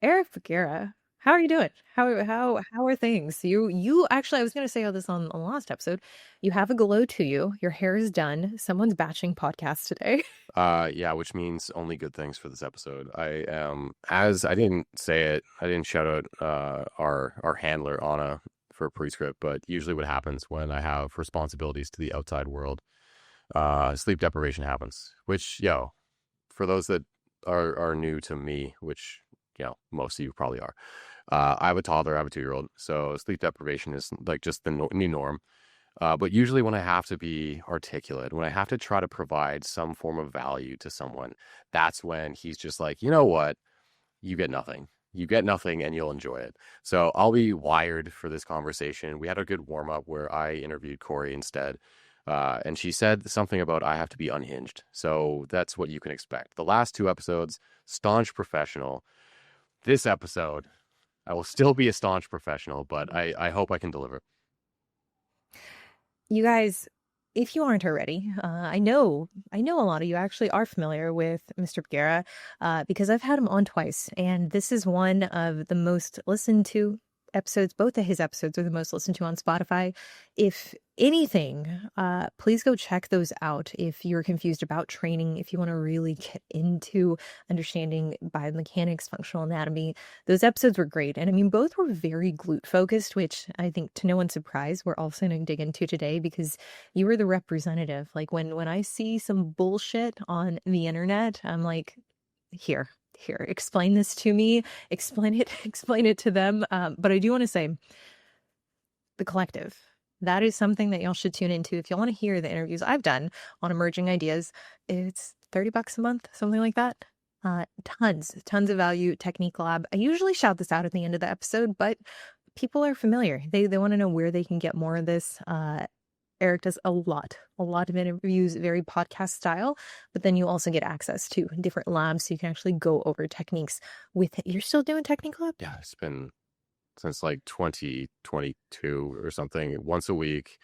Eric Bugera, how are you doing? How are things? You actually, I was gonna say all this on the last episode. You have a glow to you. Your hair is done. Someone's batching podcasts today. Yeah, which means only good things for this episode. As I didn't say it, I didn't shout out our handler Anna for prescript, but usually what happens when I have responsibilities to the outside world, sleep deprivation happens. Which, for those that are new to me, which most of you probably are, I have a toddler, I have a 2-year-old, so sleep deprivation is like just the new norm. But usually, when I have to be articulate, when I have to try to provide some form of value to someone, that's when he's just like, you know what? You get nothing. You get nothing and you'll enjoy it. So I'll be wired for this conversation. We had a good warm up where I interviewed Cory instead. And she said something about I have to be unhinged. So that's what you can expect. The last 2 episodes, staunch professional. This episode, I will still be a staunch professional, but I hope I can deliver. You guys, if you aren't already, I know a lot of you actually are familiar with Mr. Bugera, because I've had him on twice, and this is one of the most listened to episodes. Both of his episodes are the most listened to on Spotify. If anything, please go check those out if you're confused about training, if you want to really get into understanding biomechanics, functional anatomy. Those episodes were great. And I mean, both were very glute focused, which I think to no one's surprise, we're also going to dig into today because you were the representative. Like when I see some bullshit on the internet, I'm like, here, explain this to me, explain it, explain it to them. But I do want to say the collective. That is something that y'all should tune into if y'all want to hear the interviews I've done on emerging ideas. It's $30 a month, something like that. Tons of value. Technique Lab. I usually shout this out at the end of the episode, but people are familiar. They want to know where they can get more of this. Eric does a lot of interviews, very podcast style, but then you also get access to different labs so you can actually go over techniques with it. You're still doing Technique Lab? Yeah, it's been since like 2022 or something, once a week.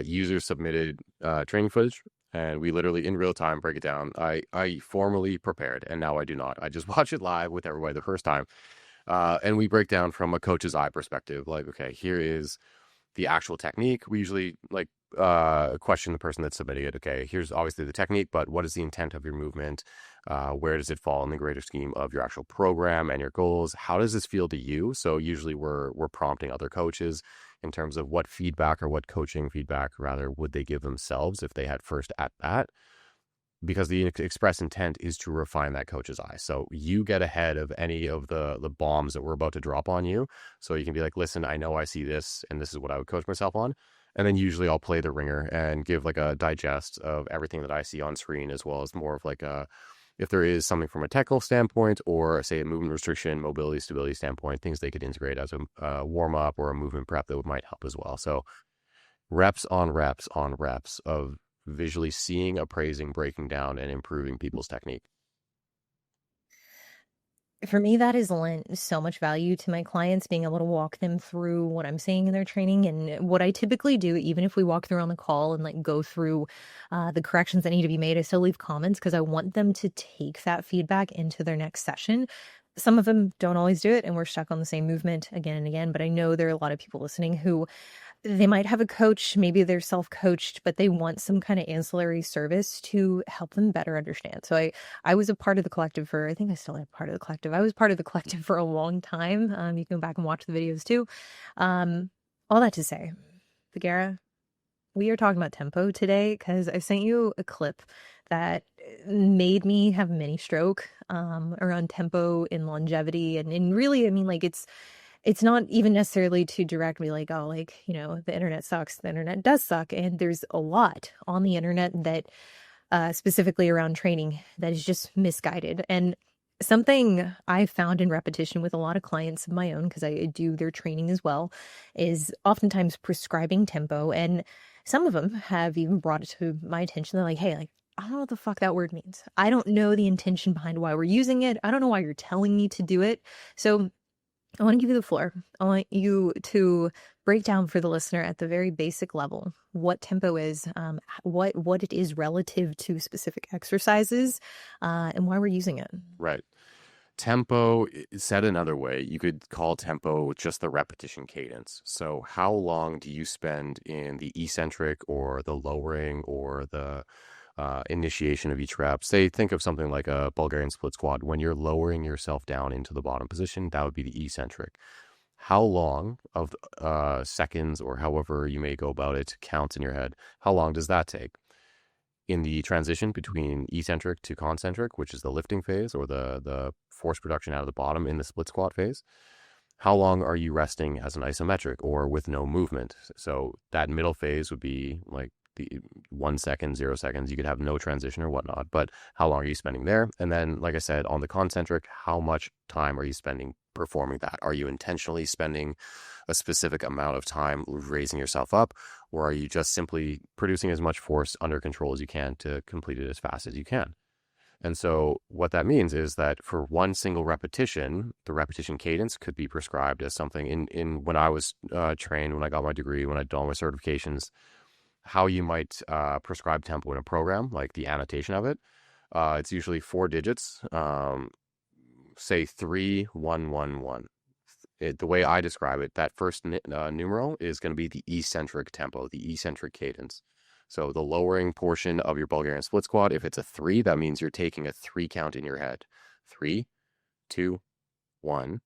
User submitted training footage, and we literally in real time break it down. I formally prepared, and now I do not. I just watch it live with everybody the first time, and we break down from a coach's eye perspective. Like, okay, here is the actual technique. We usually like question the person that's submitting it. Okay, here's obviously the technique, but what is the intent of your movement? Where does it fall in the greater scheme of your actual program and your goals? How does this feel to you? So usually we're prompting other coaches in terms of what feedback or what coaching feedback rather would they give themselves if they had first at bat, because the express intent is to refine that coach's eye. So you get ahead of any of the bombs that we're about to drop on you. So you can be like, listen, I know I see this, and this is what I would coach myself on. And then usually I'll play the ringer and give like a digest of everything that I see on screen, as well as more of like if there is something from a technical standpoint or say a movement restriction, mobility, stability standpoint, things they could integrate as a warm up or a movement prep that might help as well. So reps on reps on reps of visually seeing, appraising, breaking down, and improving people's technique. For me, that has lent so much value to my clients, being able to walk them through what I'm seeing in their training. And what I typically do, even if we walk through on the call and like go through the corrections that need to be made, I still leave comments because I want them to take that feedback into their next session. Some of them don't always do it, and we're stuck on the same movement again and again. But I know there are a lot of people listening who they might have a coach, maybe they're self-coached, but they want some kind of ancillary service to help them better understand. So I was a part of the collective for, I think I still am part of the collective. I was part of the collective for a long time. You can go back and watch the videos too. All that to say, Bugera, we are talking about tempo today because I sent you a clip that made me have mini stroke around tempo and longevity. And really, I mean, like it's not even necessarily to direct me like, oh, like, the internet sucks. The internet does suck. And there's a lot on the internet that specifically around training that is just misguided. And something I found in repetition with a lot of clients of my own, because I do their training as well, is oftentimes prescribing tempo. And some of them have even brought it to my attention. They're like, hey, like, I don't know what the fuck that word means. I don't know the intention behind why we're using it. I don't know why you're telling me to do it. So I want to give you the floor. I want you to break down for the listener at the very basic level what tempo is, what it is relative to specific exercises, and why we're using it. Right. Tempo, said another way, you could call tempo just the repetition cadence. So how long do you spend in the eccentric or the lowering or the initiation of each rep? Say, think of something like a Bulgarian split squat. When you're lowering yourself down into the bottom position, that would be the eccentric. How long of seconds or however you may go about it counts in your head, how long does that take? In the transition between eccentric to concentric, which is the lifting phase or the force production out of the bottom in the split squat phase, how long are you resting as an isometric or with no movement? So that middle phase would be like the 1 second, 0 seconds. You could have no transition or whatnot, but how long are you spending there? And then, like I said, on the concentric, how much time are you spending performing that? Are you intentionally spending a specific amount of time raising yourself up, or are you just simply producing as much force under control as you can to complete it as fast as you can? And so what that means is that for one single repetition, the repetition cadence could be prescribed as something in when I was trained, when I got my degree, when I'd done all my certifications, how you might prescribe tempo in a program, like the annotation of it. It's usually 4 digits, say 3-1-1-1. The way I describe it, that first numeral is going to be the eccentric tempo, the eccentric cadence. So the lowering portion of your Bulgarian split squat, if it's a 3, that means you're taking a 3 count in your head. 3, 2, 1.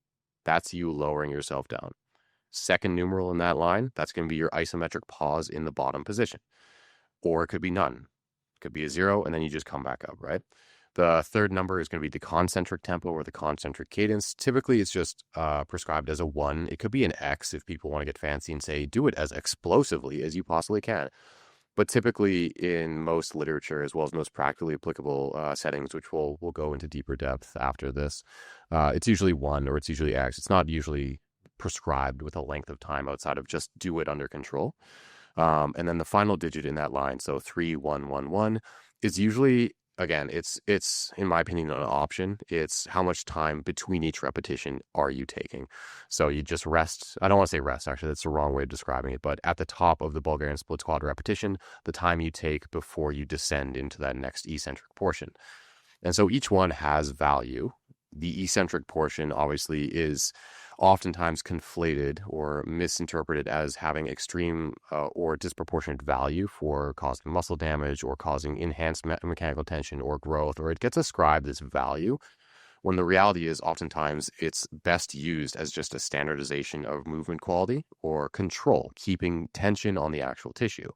That's you lowering yourself down. Second numeral in that line, that's going to be your isometric pause in the bottom position. Or it could be none. It could be a 0, and then you just come back up, right? The third number is going to be the concentric tempo or the concentric cadence. Typically, it's just prescribed as a 1. It could be an X if people want to get fancy and say, do it as explosively as you possibly can. But typically in most literature, as well as most practically applicable settings, which we'll go into deeper depth after this, it's usually 1 or it's usually X. It's not usually prescribed with a length of time outside of just do it under control. And then the final digit in that line, so 3-1-1-1, is usually, again, it's in my opinion an option. It's how much time between each repetition are you taking. So you just rest. I don't want to say rest, actually, that's the wrong way of describing it. But at the top of the Bulgarian split squat repetition, the time you take before you descend into that next eccentric portion. And so each one has value. The eccentric portion obviously is oftentimes conflated or misinterpreted as having extreme or disproportionate value for causing muscle damage or causing enhanced mechanical tension or growth, or it gets ascribed this value when the reality is oftentimes it's best used as just a standardization of movement quality or control, keeping tension on the actual tissue.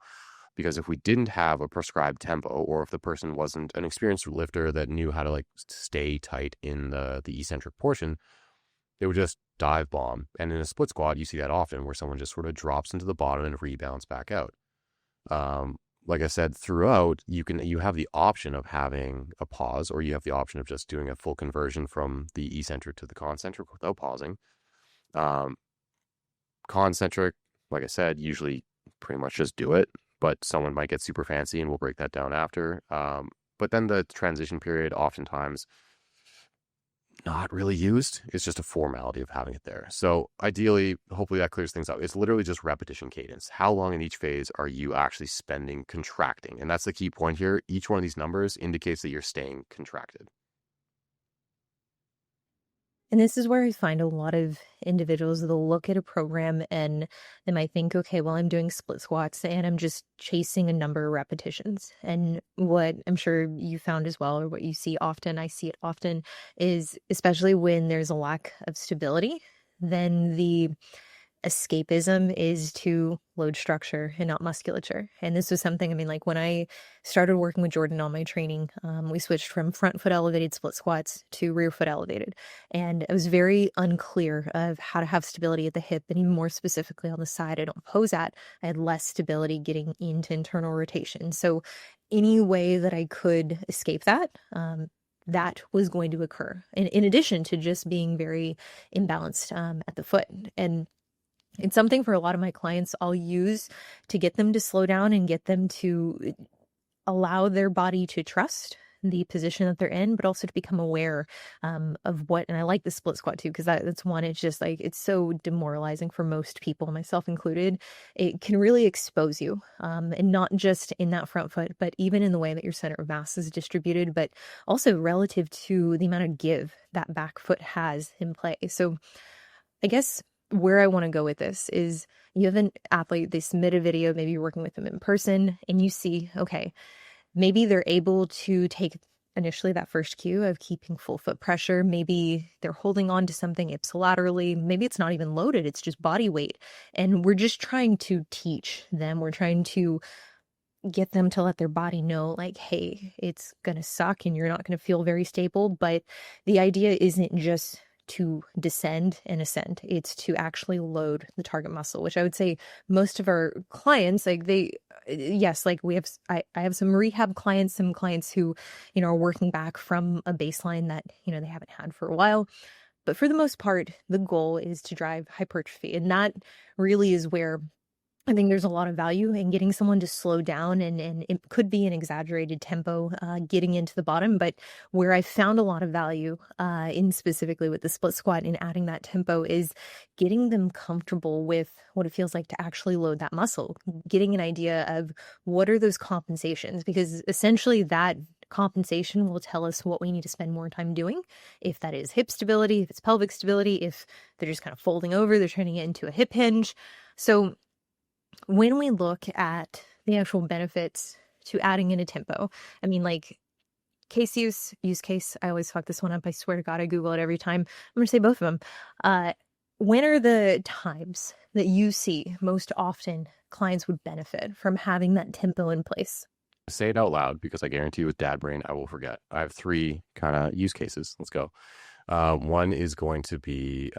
Because if we didn't have a prescribed tempo, or if the person wasn't an experienced lifter that knew how to like stay tight in the eccentric portion, they would just dive bomb. And in a split squat, you see that often where someone just sort of drops into the bottom and rebounds back out. Like I said, throughout, you have the option of having a pause, or you have the option of just doing a full conversion from the eccentric to the concentric without pausing. Concentric, like I said, usually pretty much just do it, but someone might get super fancy and we'll break that down after. But then the transition period, oftentimes not really used. It's just a formality of having it there. So ideally, hopefully that clears things up. It's literally just repetition cadence. How long in each phase are you actually spending contracting? And that's the key point here. Each one of these numbers indicates that you're staying contracted. And this is where I find a lot of individuals, they'll look at a program and they might think, okay, well, I'm doing split squats and I'm just chasing a number of repetitions. And what I'm sure you found as well, or what you see often, I see it often, is especially when there's a lack of stability, then the escapism is to load structure and not musculature. And this was something, I mean, like when I started working with Jordan on my training, we switched from front foot elevated split squats to rear foot elevated. And it was very unclear of how to have stability at the hip, and even more specifically on the side I don't pose at, I had less stability getting into internal rotation. So any way that I could escape that, that was going to occur. In addition to just being very imbalanced at the foot. And it's something for a lot of my clients I'll use to get them to slow down and get them to allow their body to trust the position that they're in, but also to become aware of what, and I like the split squat too, because that's one, it's just like, it's so demoralizing for most people, myself included. It can really expose you, and not just in that front foot, but even in the way that your center of mass is distributed, but also relative to the amount of give that back foot has in play. So I guess where I want to go with this is, you have an athlete, they submit a video, maybe you're working with them in person, and you see, okay, maybe they're able to take initially that first cue of keeping full foot pressure. Maybe they're holding on to something ipsilaterally. Maybe it's not even loaded, it's just body weight. And we're just trying to teach them, we're trying to get them to let their body know, like, hey, it's going to suck and you're not going to feel very stable. But the idea isn't just to descend and ascend, it's to actually load the target muscle, which I would say most of our clients, like yes, like I have some rehab clients, some clients who, are working back from a baseline that, they haven't had for a while. But for the most part, the goal is to drive hypertrophy. And that really is where I think there's a lot of value in getting someone to slow down, and it could be an exaggerated tempo getting into the bottom. But where I found a lot of value in specifically with the split squat and adding that tempo is getting them comfortable with what it feels like to actually load that muscle, getting an idea of what are those compensations, because essentially that compensation will tell us what we need to spend more time doing. If that is hip stability, if it's pelvic stability, if they're just kind of folding over, they're turning it into a hip hinge. So when we look at the actual benefits to adding in a tempo, I mean, like use case, I always fuck this one up. I swear to God, I Google it every time. I'm going to say both of them. When are the times that you see most often clients would benefit from having that tempo in place? Say it out loud because I guarantee you with dad brain, I will forget. I have three kind of use cases. Let's go. One is going to be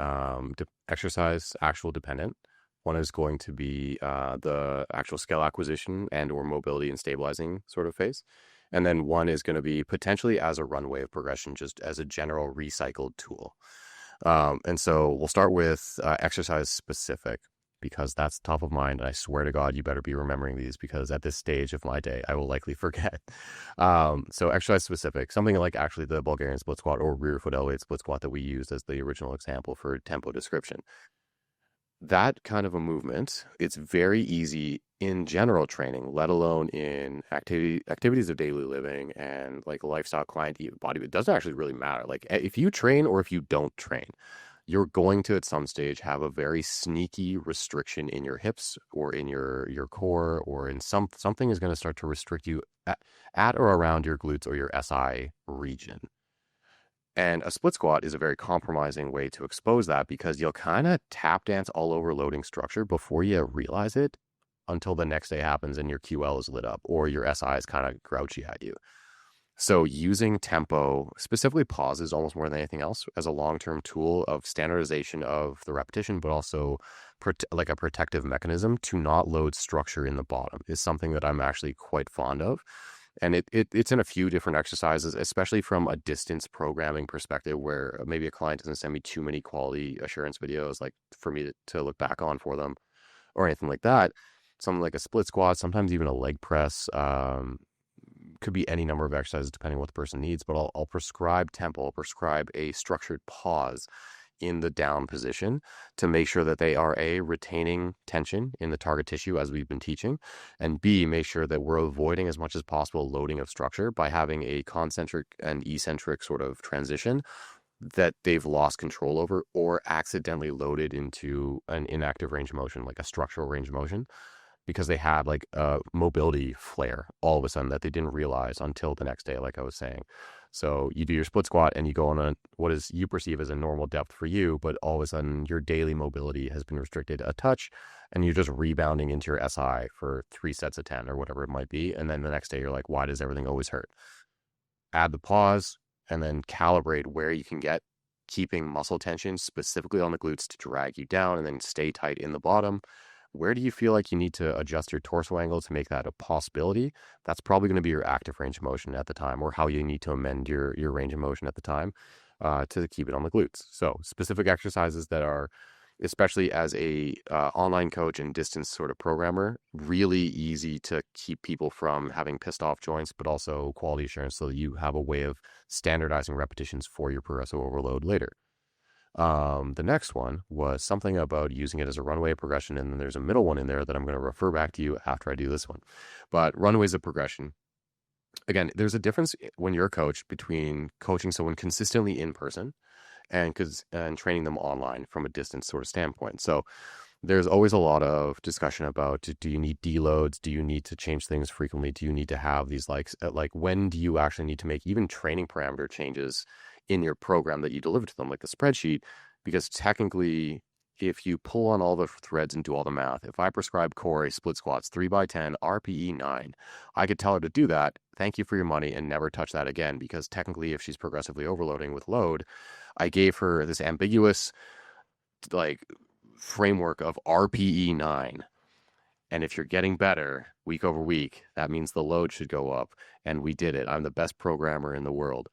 exercise actual dependent. One is going to be the actual skill acquisition and or mobility and stabilizing sort of phase. And then one is going to be potentially as a runway of progression, just as a general recycled tool. And so we'll start with exercise specific, because that's top of mind. And I swear to God, you better be remembering these, because at this stage of my day, I will likely forget. So exercise specific, something like actually the Bulgarian split squat or rear foot elevated split squat that we used as the original example for tempo description. That kind of a movement, it's very easy in general training, let alone in activities of daily living and like lifestyle, client body. It doesn't actually really matter. Like if you train or if you don't train, you're going to at some stage have a very sneaky restriction in your hips or in your core, or in something is going to start to restrict you at or around your glutes or your SI region. And a split squat is a very compromising way to expose that, because you'll kind of tap dance all over loading structure before you realize it, until the next day happens and your QL is lit up or your SI is kind of grouchy at you. So using tempo, specifically pauses almost more than anything else, as a long-term tool of standardization of the repetition, but also like a protective mechanism to not load structure in the bottom, is something that I'm actually quite fond of. And it's in a few different exercises, especially from a distance programming perspective, where maybe a client doesn't send me too many quality assurance videos, like for me to look back on for them or anything like that. Something like a split squat, sometimes even a leg press, could be any number of exercises depending on what the person needs, but I'll prescribe tempo, I'll prescribe a structured pause in the down position to make sure that they are A, retaining tension in the target tissue as we've been teaching, and B, make sure that we're avoiding as much as possible loading of structure by having a concentric and eccentric sort of transition that they've lost control over or accidentally loaded into an inactive range of motion, like a structural range of motion, because they had like a mobility flare all of a sudden that they didn't realize until the next day, like I was saying. So you do your split squat and you go on a what is you perceive as a normal depth for you, but all of a sudden your daily mobility has been restricted a touch, and you're just rebounding into your SI for 3 sets of 10 or whatever it might be. And then the next day you're like, why does everything always hurt? Add the pause and then calibrate where you can get keeping muscle tension specifically on the glutes to drag you down, and then stay tight in the bottom. Where do you feel like you need to adjust your torso angle to make that a possibility? That's probably going to be your active range of motion at the time, or how you need to amend your range of motion at the time to keep it on the glutes. So specific exercises that are especially as a online coach and distance sort of programmer, really easy to keep people from having pissed off joints, but also quality assurance so that you have a way of standardizing repetitions for your progressive overload later. The next one was something about using it as a runway of progression, and then there's a middle one in there that I'm going to refer back to you after I do this one. But runways of progression. Again, there's a difference when you're a coach between coaching someone consistently in person and training them online from a distance sort of standpoint. So there's always a lot of discussion about, do you need deloads? Do you need to change things frequently? Do you need to have these like when do you actually need to make even training parameter changes in your program that you deliver to them, like the spreadsheet? Because technically, if you pull on all the threads and do all the math, if I prescribe Cory split squats 3x10 RPE 9, I could tell her to do that, thank you for your money, and never touch that again. Because technically, if she's progressively overloading with load, I gave her this ambiguous like framework of RPE 9. And if you're getting better week over week, that means the load should go up. And we did it. I'm the best programmer in the world.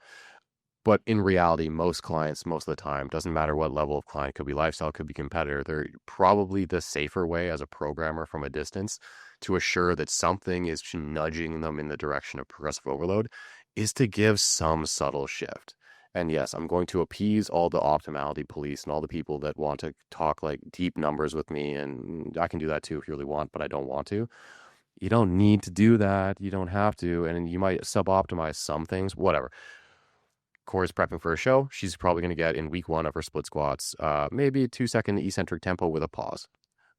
But in reality, most clients, most of the time, doesn't matter what level of client, could be lifestyle, could be competitor, they're probably the safer way as a programmer from a distance to assure that something is nudging them in the direction of progressive overload is to give some subtle shift. And yes, I'm going to appease all the optimality police and all the people that want to talk like deep numbers with me. And I can do that too if you really want, but I don't want to. You don't need to do that. You don't have to. And you might sub-optimize some things, whatever. Cory's prepping for a show. She's probably going to get in week 1 of her split squats, maybe a 2-second eccentric tempo with a pause.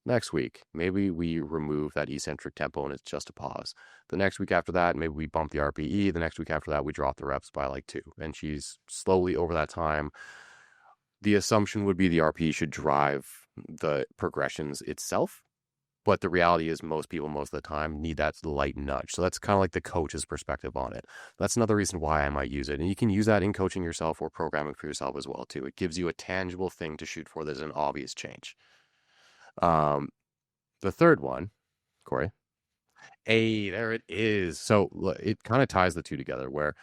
Next week, maybe we remove that eccentric tempo and it's just a pause. The next week after that, maybe we bump the RPE. The next week after that, we drop the reps by like 2. And she's slowly over that time. The assumption would be the RPE should drive the progressions itself. But the reality is most people, most of the time, need that light nudge. So that's kind of like the coach's perspective on it. That's another reason why I might use it. And you can use that in coaching yourself or programming for yourself as well, too. It gives you a tangible thing to shoot for. There's an obvious change. The third one, Cory. Hey, there it is. So it kind of ties the two together, where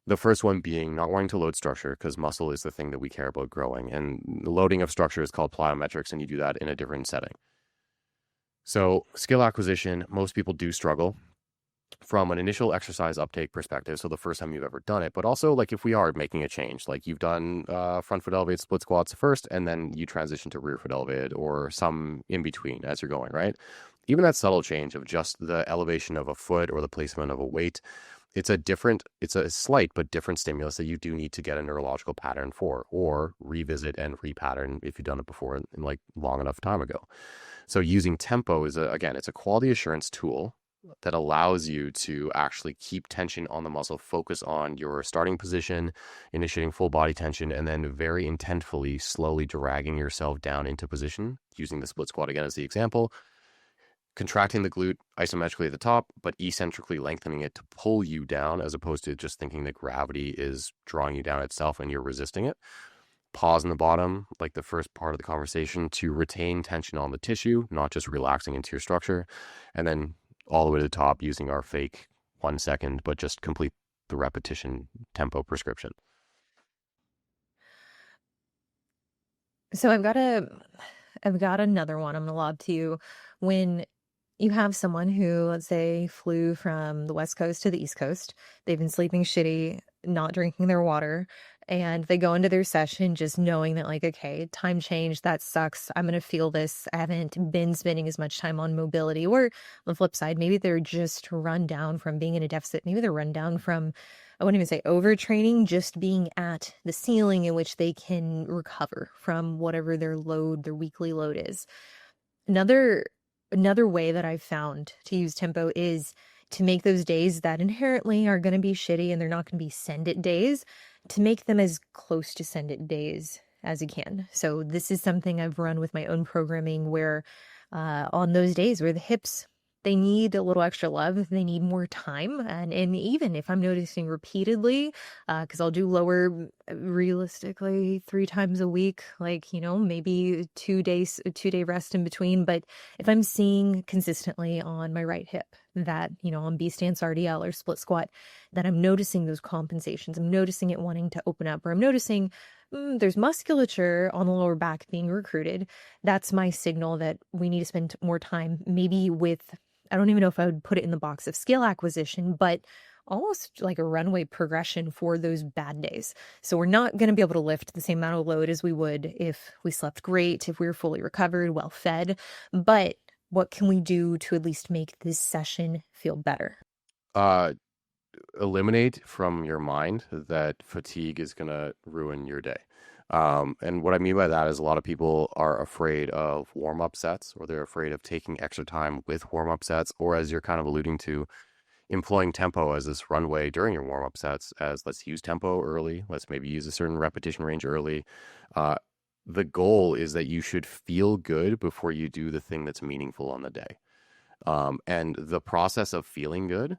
the first one being not wanting to load structure because muscle is the thing that we care about growing. And the loading of structure is called plyometrics, and you do that in a different setting. So skill acquisition, most people do struggle from an initial exercise uptake perspective. So the first time you've ever done it, but also like if we are making a change, like you've done front foot elevated split squats first, and then you transition to rear foot elevated or some in between as you're going, right? Even that subtle change of just the elevation of a foot or the placement of a weight, it's a slight but different stimulus that you do need to get a neurological pattern for, or revisit and repattern if you've done it before in like long enough time ago. So using tempo is it's a quality assurance tool that allows you to actually keep tension on the muscle, focus on your starting position, initiating full body tension, and then very intentfully, slowly dragging yourself down into position, using the split squat again as the example, contracting the glute isometrically at the top, but eccentrically lengthening it to pull you down, as opposed to just thinking that gravity is drawing you down itself and you're resisting it. Pause in the bottom, like the first part of the conversation, to retain tension on the tissue, not just relaxing into your structure. And then all the way to the top using our fake 1 second, but just complete the repetition tempo prescription. So I've got another one I'm gonna lob to you. When you have someone who, let's say, flew from the West Coast to the East Coast, they've been sleeping shitty, not drinking their water, and they go into their session just knowing that, like, okay, time change, that sucks. I'm gonna feel this. I haven't been spending as much time on mobility. Or on the flip side, maybe they're just run down from being in a deficit. Maybe they're run down from, I wouldn't even say overtraining, just being at the ceiling in which they can recover from whatever their weekly load is. Another way that I've found to use tempo is to make those days that inherently are going to be shitty and they're not going to be send it days, to make them as close to send it days as you can. So this is something I've run with my own programming where on those days where the hips, they need a little extra love, they need more time. And even if I'm noticing repeatedly, because I'll do lower realistically 3 times a week, like, maybe 2 days, a 2-day rest in between. But if I'm seeing consistently on my right hip that, on B stance RDL or split squat, that I'm noticing those compensations, I'm noticing it wanting to open up, or I'm noticing there's musculature on the lower back being recruited. That's my signal that we need to spend more time, maybe with, I don't even know if I would put it in the box of skill acquisition, but almost like a runway progression for those bad days. So we're not going to be able to lift the same amount of load as we would if we slept great, if we were fully recovered, well fed. But what can we do to at least make this session feel better? Uh, Eliminate from your mind that fatigue is going to ruin your day. And what I mean by that is a lot of people are afraid of warm-up sets, or they're afraid of taking extra time with warm-up sets, or as you're kind of alluding to, employing tempo as this runway during your warm-up sets, as let's use tempo early, let's maybe use a certain repetition range early. Uh, the goal is that you should feel good before you do the thing that's meaningful on the day. And the process of feeling good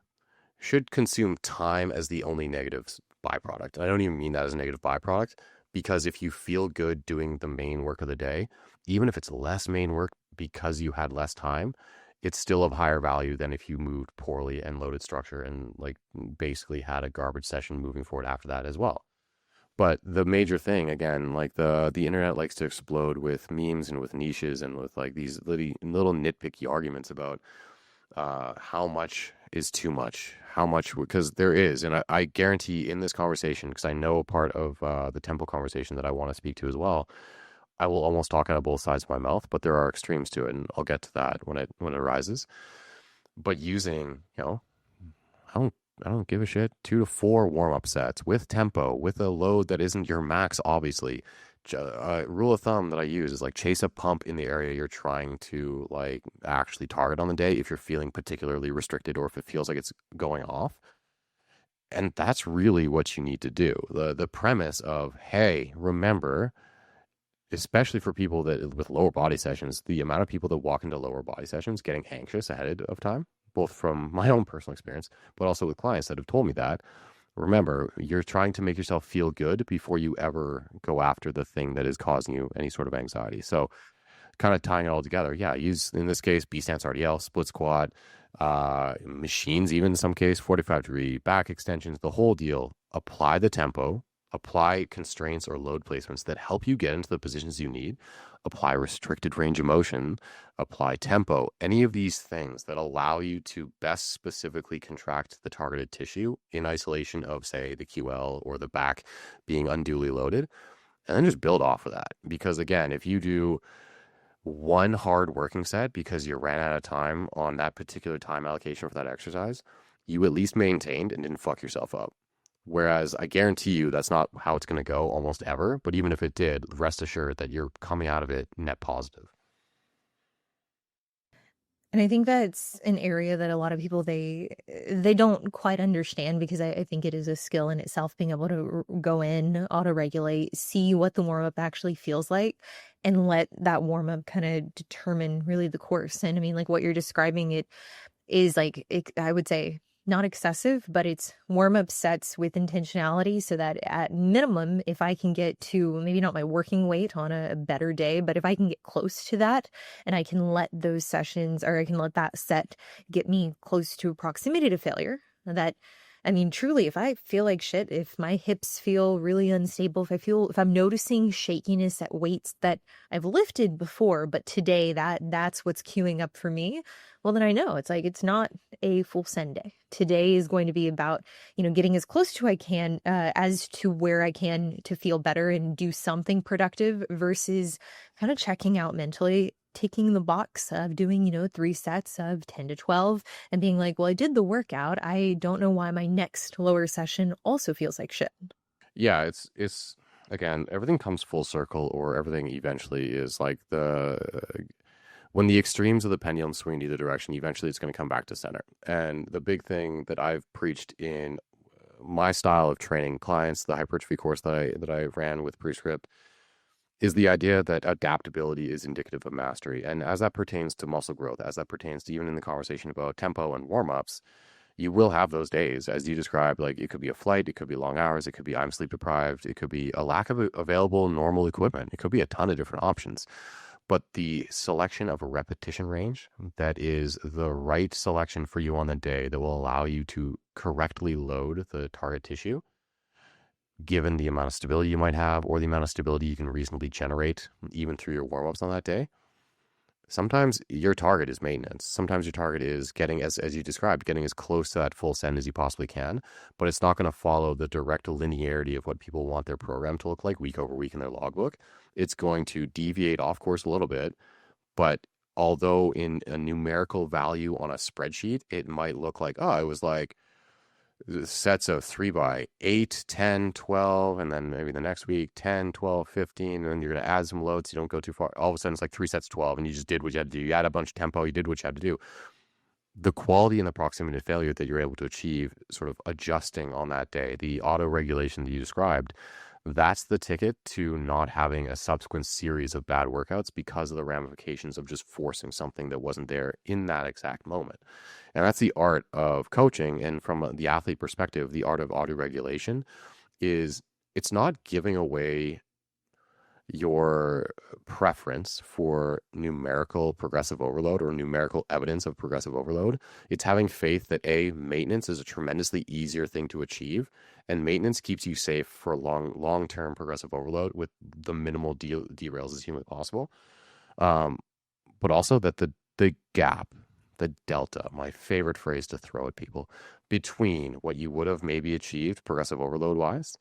should consume time as the only negative byproduct. I don't even mean that as a negative byproduct, because if you feel good doing the main work of the day, even if it's less main work because you had less time, it's still of higher value than if you moved poorly and loaded structure and like basically had a garbage session moving forward after that as well. But the major thing, again, like the internet likes to explode with memes and with niches and with like these little nitpicky arguments about how much is too much, how much, because there is, and I guarantee in this conversation, because I know part of the tempo conversation that I want to speak to as well, I will almost talk out of both sides of my mouth, but there are extremes to it, and I'll get to that when it arises. But using, I don't I don't give a shit. 2 to 4 warm-up sets with tempo, with a load that isn't your max, obviously. Rule of thumb that I use is like chase a pump in the area you're trying to like actually target on the day if you're feeling particularly restricted or if it feels like it's going off. And that's really what you need to do. The premise of, hey, remember, especially for people that with lower body sessions, the amount of people that walk into lower body sessions getting anxious ahead of time, both from my own personal experience, but also with clients that have told me that. Remember, you're trying to make yourself feel good before you ever go after the thing that is causing you any sort of anxiety. So kind of tying it all together. Yeah, use, in this case, B stance RDL, split squat, machines, even in some case, 45-degree back extensions, the whole deal. Apply the tempo, apply constraints or load placements that help you get into the positions you need, apply restricted range of motion, apply tempo, any of these things that allow you to best specifically contract the targeted tissue in isolation of, say, the QL or the back being unduly loaded, and then just build off of that. Because again, if you do one hard working set because you ran out of time on that particular time allocation for that exercise, you at least maintained and didn't fuck yourself up. Whereas I guarantee you that's not how it's going to go almost ever. But even if it did, rest assured that you're coming out of it net positive. And I think that's an area that a lot of people they don't quite understand because I think it is a skill in itself, being able to go in, auto-regulate, see what the warm-up actually feels like, and let that warm-up kind of determine really the course. And I mean, like what you're describing, it is like I would say not excessive, but it's warm-up sets with intentionality so that at minimum, if I can get to maybe not my working weight on a better day, but if I can get close to that and I can let those sessions or I can let that set get me close to proximity to failure, that I mean, truly, if I feel like shit, if my hips feel really unstable, if I'm noticing shakiness at weights that I've lifted before, but today that's what's queuing up for me, well, then I know it's like, it's not a full send day. Today is going to be about, getting as close to I can, as to where I can to feel better and do something productive versus kind of checking out mentally, ticking the box of doing, 3 sets of 10 to 12 and being like, well, I did the workout. I don't know why my next lower session also feels like shit. Yeah, it's again, everything comes full circle, or everything eventually is like when the extremes of the pendulum swing either direction, eventually it's going to come back to center. And the big thing that I've preached in my style of training clients, the hypertrophy course that I ran with Prescript, is the idea that adaptability is indicative of mastery. And as that pertains to muscle growth, as that pertains to even in the conversation about tempo and warm-ups, you will have those days, as you described. Like, it could be a flight, it could be long hours, it could be I'm sleep deprived, it could be a lack of available normal equipment, it could be a ton of different options. But the selection of a repetition range that is the right selection for you on the day that will allow you to correctly load the target tissue given the amount of stability you might have or the amount of stability you can reasonably generate even through your warm-ups on that day. Sometimes your target is maintenance. Sometimes your target is getting, as you described, getting as close to that full send as you possibly can, but it's not going to follow the direct linearity of what people want their program to look like week over week in their logbook. It's going to deviate off course a little bit, but although in a numerical value on a spreadsheet, it might look like, oh, it was like sets of 3 by 8, 10, 12, and then maybe the next week 10, 12, 15, and then you're going to add some loads so you don't go too far. All of a sudden it's like 3 sets 12 and you just did what you had to do. You add a bunch of tempo, you did what you had to do. The quality and the proximity to failure that you're able to achieve sort of adjusting on that day, the auto regulation that you described, that's the ticket to not having a subsequent series of bad workouts because of the ramifications of just forcing something that wasn't there in that exact moment. And that's the art of coaching. And from the athlete perspective, the art of auto regulation is it's not giving away your preference for numerical progressive overload or numerical evidence of progressive overload. It's having faith that maintenance is a tremendously easier thing to achieve, and maintenance keeps you safe for long-term progressive overload with the minimal derails as humanly possible. But also that the gap, the delta, my favorite phrase to throw at people, between what you would have maybe achieved progressive overload wise,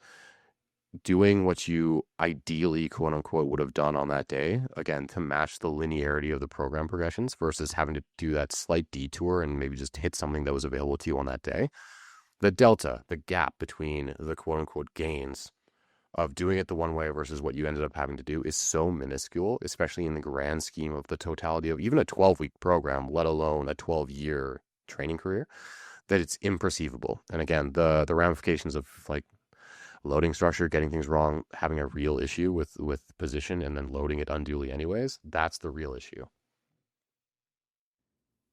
doing what you ideally, quote unquote, would have done on that day, again, to match the linearity of the program progressions versus having to do that slight detour and maybe just hit something that was available to you on that day. The delta, the gap between the quote unquote gains of doing it the one way versus what you ended up having to do is so minuscule, especially in the grand scheme of the totality of even a 12-week program, let alone a 12-year training career, that it's imperceivable. And again, the ramifications of like loading structure, getting things wrong, having a real issue with position and then loading it unduly anyways, that's the real issue.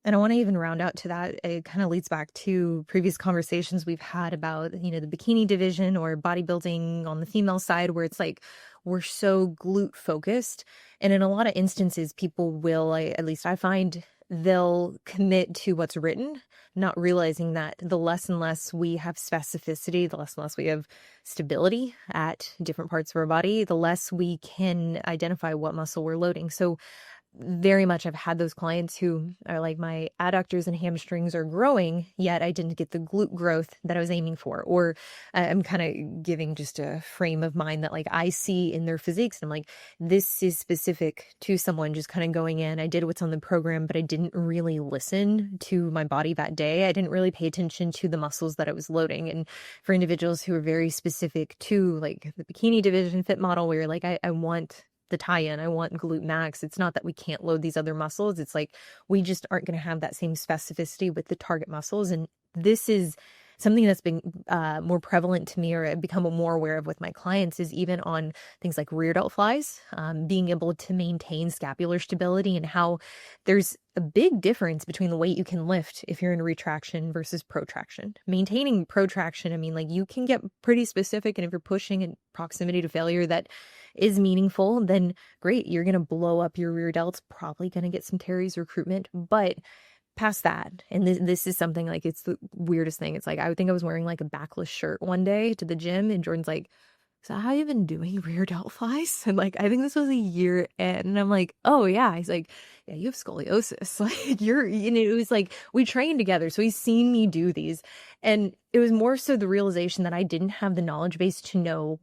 And I want to even round out to that. It kind of leads back to previous conversations we've had about, the bikini division or bodybuilding on the female side, where it's like we're so glute focused. And in a lot of instances, people will, at least I find, they'll commit to what's written, not realizing that the less and less we have specificity, the less and less we have stability at different parts of our body, the less we can identify what muscle we're loading. So very much I've had those clients who are like, my adductors and hamstrings are growing, yet I didn't get the glute growth that I was aiming for. Or I'm kind of giving just a frame of mind that like I see in their physiques. And I'm like, this is specific to someone just kind of going in. I did what's on the program, but I didn't really listen to my body that day. I didn't really pay attention to the muscles that I was loading. And for individuals who are very specific to like the bikini division fit model, where you're like, I want the tie-in, I want glute max. It's not that we can't load these other muscles. It's like we just aren't going to have that same specificity with the target muscles. And this is something that's been more prevalent to me, or I've become more aware of with my clients, is even on things like rear delt flies, being able to maintain scapular stability, and how there's a big difference between the weight you can lift if you're in retraction versus protraction. Maintaining protraction, I mean, like you can get pretty specific, and if you're pushing in proximity to failure that is meaningful, then great, you're going to blow up your rear delts, probably going to get some teres recruitment. But past that, and this is something like, it's the weirdest thing. It's like, I would think I was wearing like a backless shirt one day to the gym, and Jordan's like, is that how you've been doing rear delt flies? And like, I think this was a year in, and I'm like, oh yeah. He's like, yeah, you have scoliosis. Like it was like, we trained together. So he's seen me do these. And it was more so the realization that I didn't have the knowledge base to know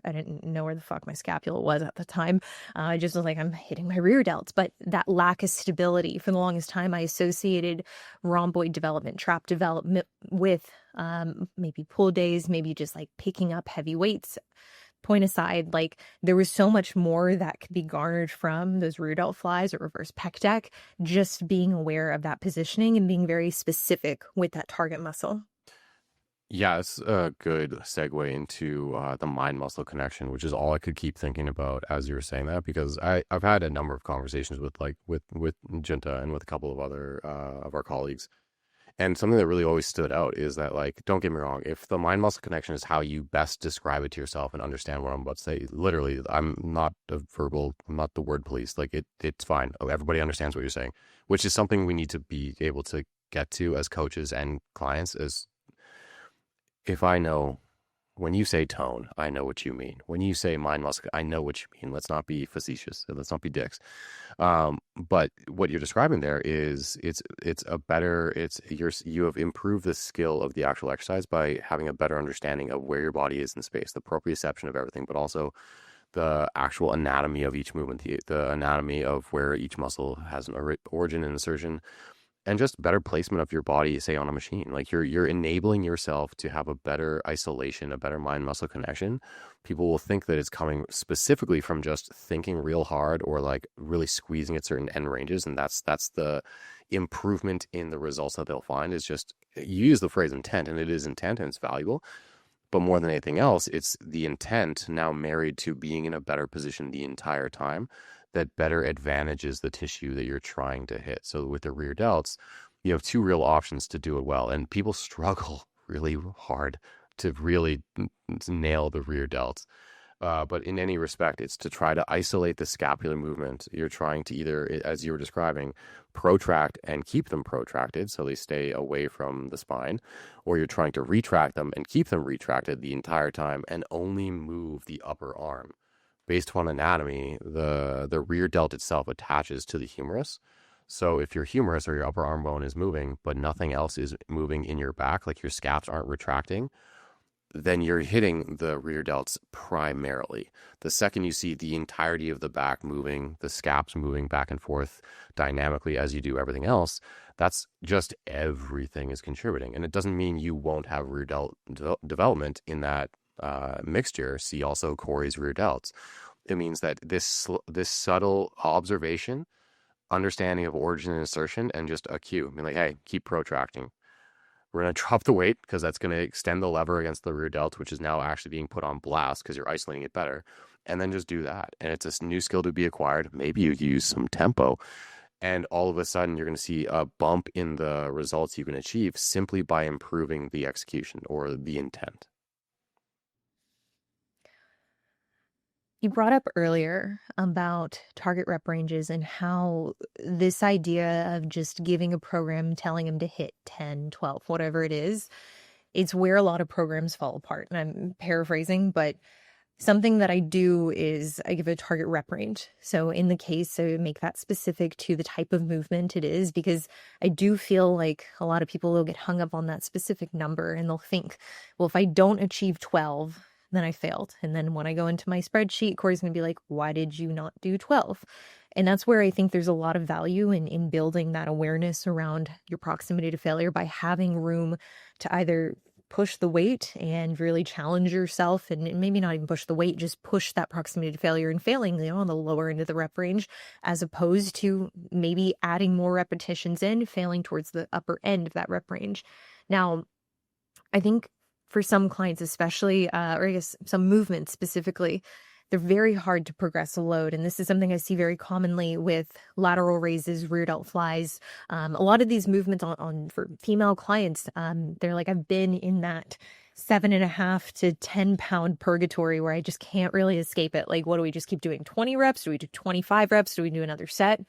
I didn't know where the fuck my scapula was at the time. I just was like, I'm hitting my rear delts. But that lack of stability, for the longest time, I associated rhomboid development, trap development with maybe pull days, maybe just like picking up heavy weights. Point aside, like there was so much more that could be garnered from those rear delt flies or reverse pec deck, just being aware of that positioning and being very specific with that target muscle. Yeah, it's a good segue into the mind muscle connection, which is all I could keep thinking about as you were saying that, because I've had a number of conversations with Jinta and with a couple of other of our colleagues. And something that really always stood out is that, like, don't get me wrong, if the mind muscle connection is how you best describe it to yourself and understand what I'm about to say, literally, I'm not the word police. Like, it's fine. Oh, everybody understands what you're saying, which is something we need to be able to get to as coaches and clients. Is if I know when you say tone, I know what you mean. When you say mind muscle, I know what you mean. Let's not be facetious. Let's not be dicks. But what you're describing there is it's a better you have improved the skill of the actual exercise by having a better understanding of where your body is in space, the proprioception of everything, but also the actual anatomy of each movement, the anatomy of where each muscle has an origin and insertion, and just better placement of your body, say on a machine. Like you're enabling yourself to have a better isolation, a better mind muscle connection. People will think that it's coming specifically from just thinking real hard or like really squeezing at certain end ranges, and that's the improvement in the results that they'll find. Is just, you use the phrase intent, and it is intent and it's valuable, but more than anything else, it's the intent now married to being in a better position the entire time that better advantages the tissue that you're trying to hit. So with the rear delts, you have two real options to do it well. And people struggle really hard to really nail the rear delts. But in any respect, it's to try to isolate the scapular movement. You're trying to either, as you were describing, protract and keep them protracted so they stay away from the spine, or you're trying to retract them and keep them retracted the entire time and only move the upper arm. Based upon anatomy, the rear delt itself attaches to the humerus. So if your humerus or your upper arm bone is moving, but nothing else is moving in your back, like your scaps aren't retracting, then you're hitting the rear delts primarily. The second you see the entirety of the back moving, the scaps moving back and forth dynamically as you do everything else, that's just everything is contributing. And it doesn't mean you won't have rear delt development in that mixture. See also Cory's rear delts. It means that this subtle observation, understanding of origin and insertion, and just a cue. I mean, like, hey, keep protracting. We're going to drop the weight because that's going to extend the lever against the rear delt, which is now actually being put on blast because you're isolating it better. And then just do that. And it's a new skill to be acquired. Maybe you use some tempo. And all of a sudden, you're going to see a bump in the results you can achieve simply by improving the execution or the intent. You brought up earlier about target rep ranges and how this idea of just giving a program, telling them to hit 10, 12, whatever it is, it's where a lot of programs fall apart. And I'm paraphrasing, but something that I do is I give a target rep range. So in the case, I make that specific to the type of movement it is, because I do feel like a lot of people will get hung up on that specific number and they'll think, well, if I don't achieve 12, then I failed. And then when I go into my spreadsheet, Cory's going to be like, why did you not do 12? And that's where I think there's a lot of value in building that awareness around your proximity to failure by having room to either push the weight and really challenge yourself, and maybe not even push the weight, just push that proximity to failure and failing, on the lower end of the rep range, as opposed to maybe adding more repetitions in, failing towards the upper end of that rep range. Now, I think for some clients especially, or I guess some movements specifically, they're very hard to progress a load. And this is something I see very commonly with lateral raises, rear delt flies. A lot of these movements on for female clients, they're like, I've been in that 7.5 to 10 pound purgatory where I just can't really escape it. Like, what do we just keep doing? 20 reps? Do we do 25 reps? Do we do another set?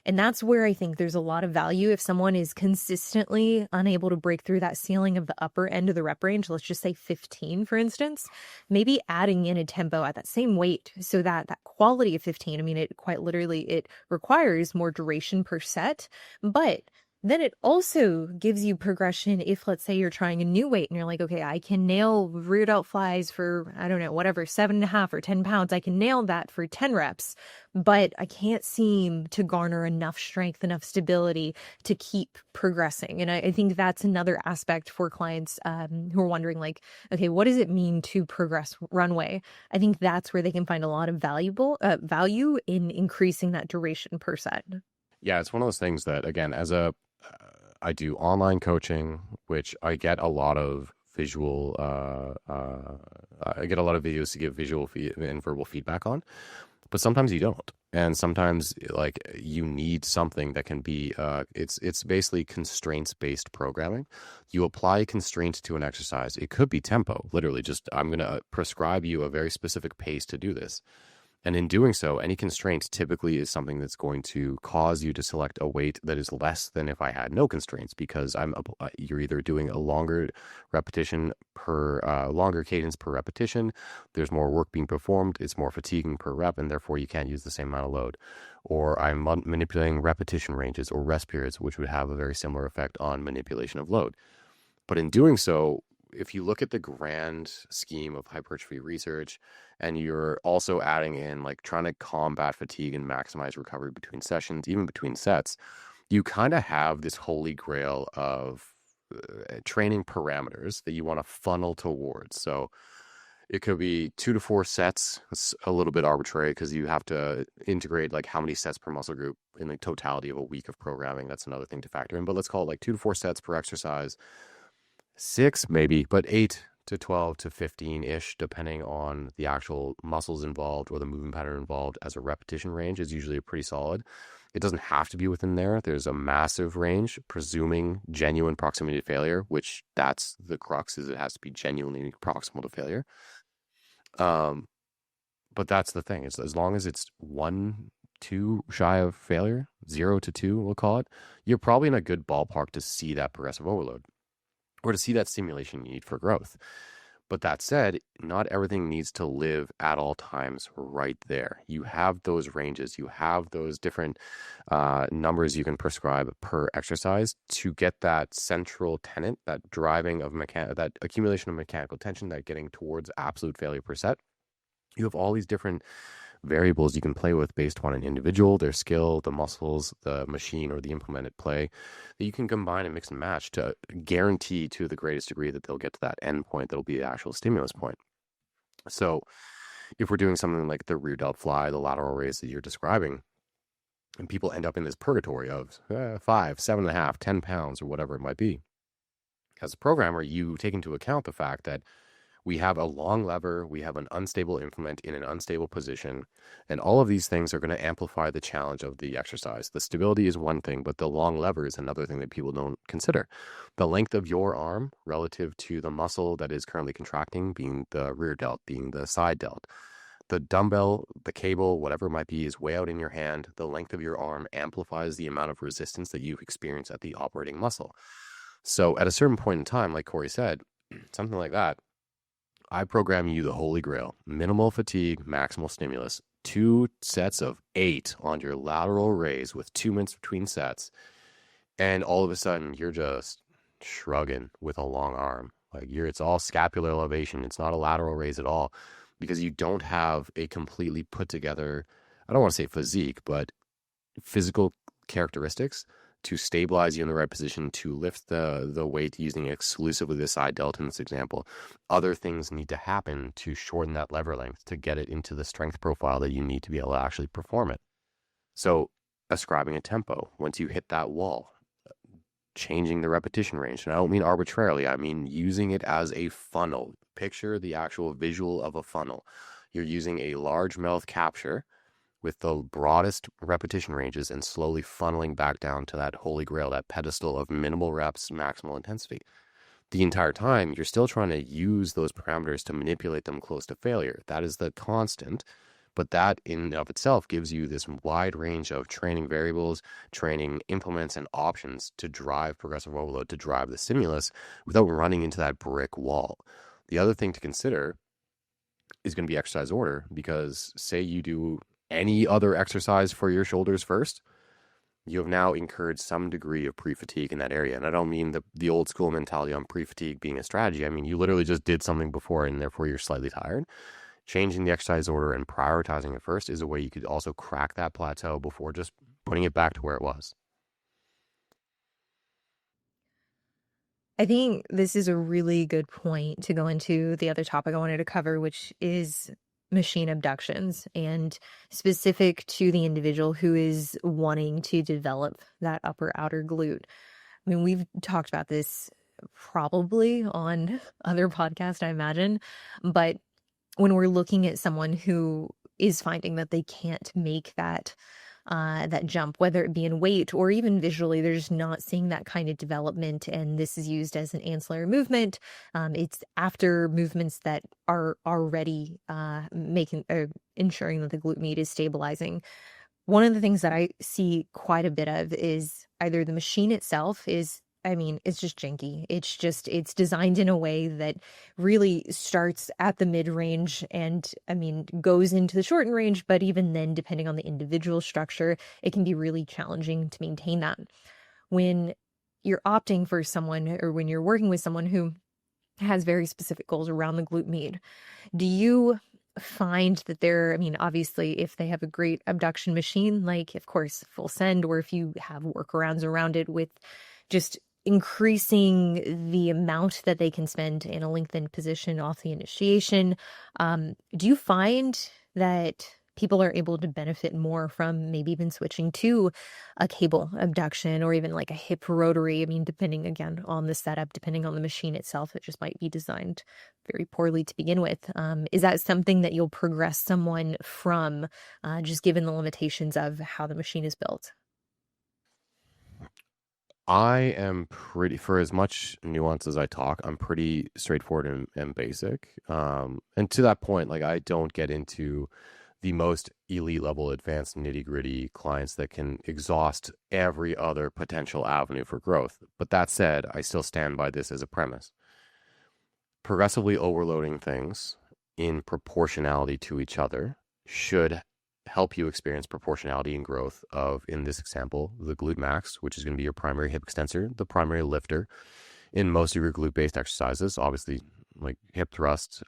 And that's where I think there's a lot of value if someone is consistently unable to break through that ceiling of the upper end of the rep range. Let's just say 15, for instance, maybe adding in a tempo at that same weight so that that quality of 15, I mean, it quite literally, it requires more duration per set, but then it also gives you progression if, let's say, you're trying a new weight and you're like, okay, I can nail rear delt flies for, I don't know, whatever, 7.5 or 10 pounds. I can nail that for 10 reps, but I can't seem to garner enough strength, enough stability to keep progressing. And I think that's another aspect for clients who are wondering, like, okay, what does it mean to progress runway? I think that's where they can find a lot of value in increasing that duration per set. Yeah, it's one of those things that, again, I do online coaching, which I get a lot of visual, I get a lot of videos to give visual and verbal feedback on, but sometimes you don't. And sometimes, like, you need something that can be, it's basically constraints-based programming. You apply a constraint to an exercise. It could be tempo, literally just, I'm going to prescribe you a very specific pace to do this. And in doing so, any constraint typically is something that's going to cause you to select a weight that is less than if I had no constraints, because you're either doing a longer repetition per longer cadence per repetition. There's more work being performed. It's more fatiguing per rep, and therefore you can't use the same amount of load. Or I'm manipulating repetition ranges or rest periods, which would have a very similar effect on manipulation of load. But in doing so, if you look at the grand scheme of hypertrophy research, and you're also adding in like trying to combat fatigue and maximize recovery between sessions, even between sets, you kind of have this holy grail of training parameters that you want to funnel towards. So it could be 2 to 4 sets. It's a little bit arbitrary because you have to integrate like how many sets per muscle group in the totality of a week of programming. That's another thing to factor in. But let's call it like 2 to 4 sets per exercise. 6 maybe, but 8 to 12 to 15-ish, depending on the actual muscles involved or the movement pattern involved, as a repetition range is usually pretty solid. It doesn't have to be within there. There's a massive range, presuming genuine proximity to failure, which that's the crux, is it has to be genuinely proximal to failure. But that's the thing, is as long as it's 1, 2 shy of failure, 0 to 2, we'll call it, you're probably in a good ballpark to see that progressive overload, or to see that stimulation you need for growth. But that said, not everything needs to live at all times right there. You have those ranges, you have those different numbers you can prescribe per exercise to get that central tenet, that driving of that accumulation of mechanical tension, that getting towards absolute failure per set. You have all these different variables you can play with based on an individual, their skill, the muscles, the machine, or the implemented play, that you can combine and mix and match to guarantee to the greatest degree that they'll get to that end point that'll be the actual stimulus point. So if we're doing something like the rear delt fly, the lateral raise that you're describing, and people end up in this purgatory of 5, 7.5, 10 pounds, or whatever it might be, as a programmer, you take into account the fact that we have a long lever, we have an unstable implement in an unstable position, and all of these things are going to amplify the challenge of the exercise. The stability is one thing, but the long lever is another thing that people don't consider. The length of your arm relative to the muscle that is currently contracting, being the rear delt, being the side delt. The dumbbell, the cable, whatever it might be, is way out in your hand. The length of your arm amplifies the amount of resistance that you experience at the operating muscle. So at a certain point in time, like Cory said, something like that, I program you the holy grail: minimal fatigue, maximal stimulus, 2 sets of 8 on your lateral raise with 2 minutes between sets. And all of a sudden you're just shrugging with a long arm. Like it's all scapular elevation. It's not a lateral raise at all, because you don't have a completely put together, I don't want to say physique, but physical characteristics to stabilize you in the right position to lift the weight using exclusively the side delt in this example. Other things need to happen to shorten that lever length to get it into the strength profile that you need to be able to actually perform it. So ascribing a tempo once you hit that wall, changing the repetition range. And I don't mean arbitrarily, I mean using it as a funnel. Picture the actual visual of a funnel. You're using a large mouth capture with the broadest repetition ranges and slowly funneling back down to that holy grail, that pedestal of minimal reps, maximal intensity. The entire time, you're still trying to use those parameters to manipulate them close to failure. That is the constant, but that in and of itself gives you this wide range of training variables, training implements, and options to drive progressive overload, to drive the stimulus without running into that brick wall. The other thing to consider is going to be exercise order, because say you do any other exercise for your shoulders first, you have now incurred some degree of pre-fatigue in that area. And I don't mean the old school mentality on pre-fatigue being a strategy. I mean, you literally just did something before and therefore you're slightly tired. Changing the exercise order and prioritizing it first is a way you could also crack that plateau before just putting it back to where it was. I think this is a really good point to go into the other topic I wanted to cover, which is machine abductions, and specific to the individual who is wanting to develop that upper outer glute. I mean, we've talked about this probably on other podcasts, I imagine, but when we're looking at someone who is finding that they can't make that that jump, whether it be in weight or even visually. They're just not seeing that kind of development, and this is used as an ancillary movement. It's after movements that are already making ensuring that the glute med is stabilizing. One of the things that I see quite a bit of is either the machine itself is, I mean, it's just janky. It's designed in a way that really starts at the mid-range and, I mean, goes into the shortened range, but even then, depending on the individual structure, it can be really challenging to maintain that. When you're opting for someone or when you're working with someone who has very specific goals around the glute med, do you find that they're, I mean, obviously, if they have a great abduction machine, like, of course, full send, or if you have workarounds around it with just increasing the amount that they can spend in a lengthened position off the initiation, do you find that people are able to benefit more from maybe even switching to a cable abduction or even like a hip rotary? I mean, depending again on the setup, depending on the machine itself, it just might be designed very poorly to begin with. Is that something that you'll progress someone from, just given the limitations of how the machine is built? I am pretty, for as much nuance as I talk, I'm pretty straightforward and basic. And to that point, like I don't get into the most elite level advanced nitty gritty clients that can exhaust every other potential avenue for growth. But that said, I still stand by this as a premise. Progressively overloading things in proportionality to each other should help you experience proportionality and growth of, in this example, the glute max, which is going to be your primary hip extensor, the primary lifter in most of your glute based exercises, obviously like hip thrust,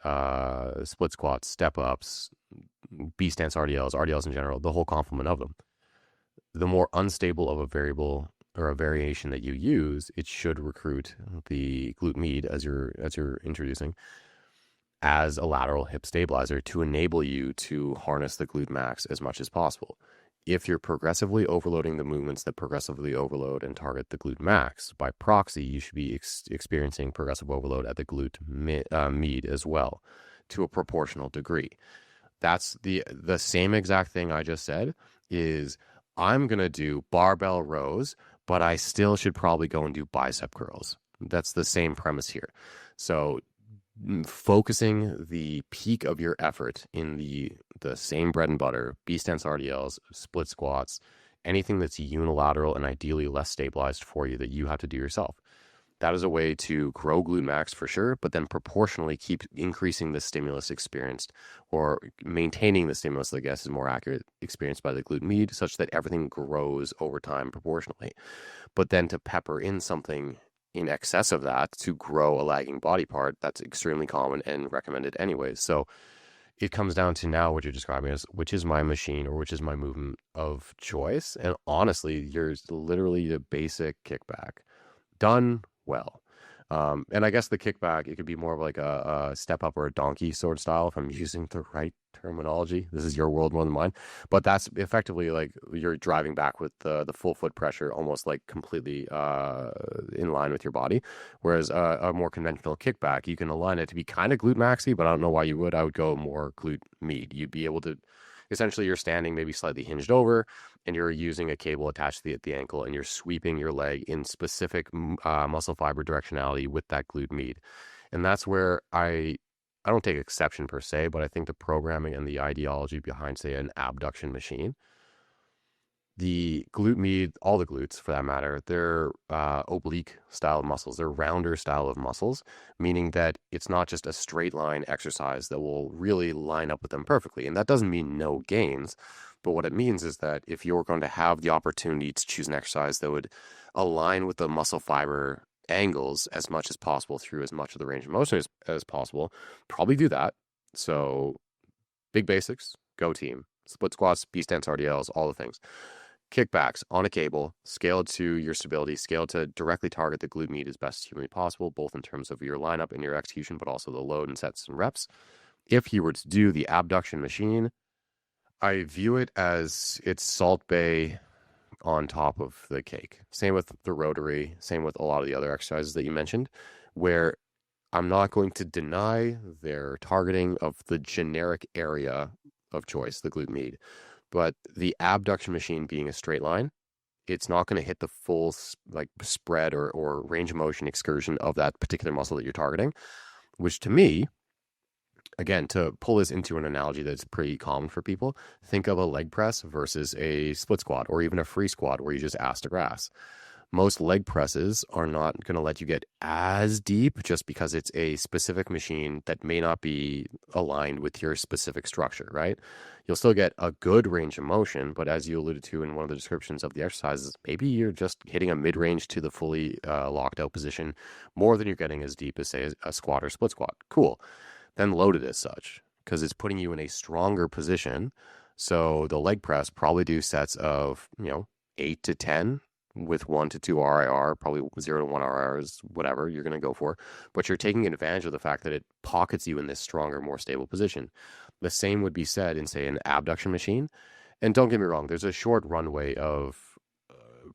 split squats, step ups, B stance RDLs in general, the whole complement of them. The more unstable of a variable or a variation that you use, it should recruit the glute med as you're introducing as a lateral hip stabilizer to enable you to harness the glute max as much as possible. If you're progressively overloading the movements that progressively overload and target the glute max, by proxy, you should be experiencing progressive overload at the glute med as well, to a proportional degree. That's the same exact thing I just said is I'm going to do barbell rows, but I still should probably go and do bicep curls. That's the same premise here. So focusing the peak of your effort in the same bread and butter, B stance RDLs, split squats, anything that's unilateral and ideally less stabilized for you that you have to do yourself. That is a way to grow glute max for sure, but then proportionally keep increasing the stimulus experienced or maintaining the stimulus, I guess is more accurate, experienced by the glute med, such that everything grows over time proportionally. But then to pepper in something in excess of that to grow a lagging body part, that's extremely common and recommended anyways. So it comes down to now what you're describing as which is my machine or which is my movement of choice. And honestly, there's literally the basic kickback done well. And I guess the kickback, it could be more of like a step up or a donkey sort of style if I'm using the right terminology. This is your world more than mine. But that's effectively like you're driving back with the full foot pressure almost like completely in line with your body. Whereas a more conventional kickback, you can align it to be kind of glute maxy, but I don't know why you would. I would go more glute med. You'd be able to, essentially you're standing maybe slightly hinged over and you're using a cable attached to the ankle and you're sweeping your leg in specific muscle fiber directionality with that glute med. And that's where I don't take exception per se, but I think the programming and the ideology behind, say, an abduction machine, the glute med, all the glutes for that matter, they're oblique style of muscles. They're rounder style of muscles, meaning that it's not just a straight line exercise that will really line up with them perfectly. And that doesn't mean no gains, but what it means is that if you're going to have the opportunity to choose an exercise that would align with the muscle fiber angles as much as possible through as much of the range of motion as possible, probably do that. So big basics, go team, split squats, B stance RDLs, all the things. Kickbacks on a cable, scale to your stability, scale to directly target the glute med as best as humanly possible, both in terms of your lineup and your execution, but also the load and sets and reps. If you were to do the abduction machine, I view it as it's Salt Bay on top of the cake. Same with the rotary, same with a lot of the other exercises that you mentioned, where I'm not going to deny their targeting of the generic area of choice, the glute med. but the abduction machine being a straight line, it's not going to hit the full like spread or range of motion excursion of that particular muscle that you're targeting, which to me, again, to pull this into an analogy that's pretty common for people, think of a leg press versus a split squat or even a free squat where you just ass to grass. Most leg presses are not going to let you get as deep just because it's a specific machine that may not be aligned with your specific structure, right? You'll still get a good range of motion, but as you alluded to in one of the descriptions of the exercises, maybe you're just hitting a mid-range to the fully locked out position more than you're getting as deep as, say, a squat or split squat. Cool. Then load it as such because it's putting you in a stronger position. So the leg press probably do sets of, 8 to 10 with 1 to 2 RIR, probably 0 to 1 RIR is whatever you're going to go for. But you're taking advantage of the fact that it pockets you in this stronger, more stable position. The same would be said in, say, an abduction machine. And don't get me wrong, there's a short runway of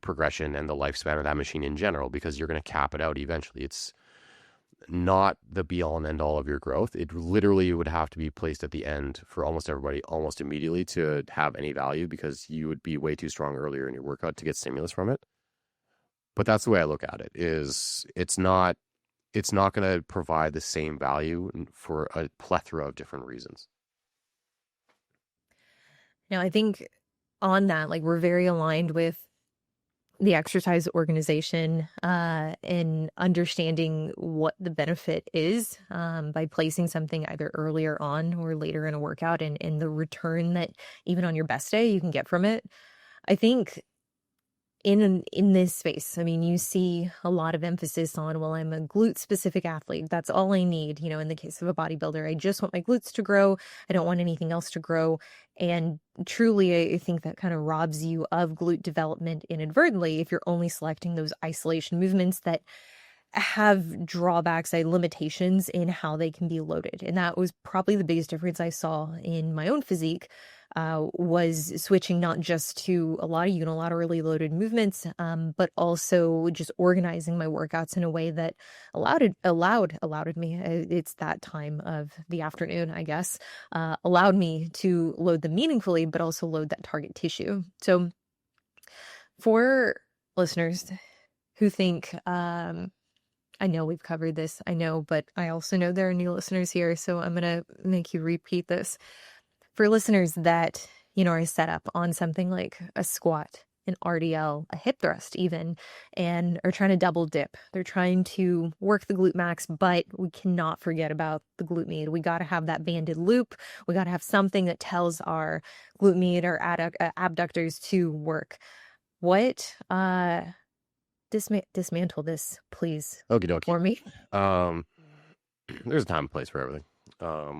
progression and the lifespan of that machine in general because you're going to cap it out eventually. It's not the be all and end all of your growth. It literally would have to be placed at the end for almost everybody almost immediately to have any value because you would be way too strong earlier in your workout to get stimulus from it. But that's the way I look at it, is it's not going to provide the same value for a plethora of different reasons. Now, I think on that, like, we're very aligned with the exercise organization and understanding what the benefit is by placing something either earlier on or later in a workout and the return that even on your best day you can get from it. I think in this space, I mean, you see a lot of emphasis on, well, I'm a glute specific athlete. That's all I need. In the case of a bodybuilder, I just want my glutes to grow. I don't want anything else to grow. And truly, I think that kind of robs you of glute development inadvertently if you're only selecting those isolation movements that have drawbacks, limitations in how they can be loaded. And that was probably the biggest difference I saw in my own physique, was switching not just to a lot of unilaterally loaded movements, but also just organizing my workouts in a way that allowed me, it's that time of the afternoon, I guess, allowed me to load them meaningfully, but also load that target tissue. So for listeners who think, I know we've covered this, I know, but I also know there are new listeners here, so I'm going to make you repeat this. For listeners that, are set up on something like a squat, an RDL, a hip thrust even, and are trying to double dip. They're trying to work the glute max, but we cannot forget about the glute med. We got to have that banded loop. We got to have something that tells our glute med or abductors to work. What, dismantle this, please, Okie dokie. for me. There's a time and place for everything.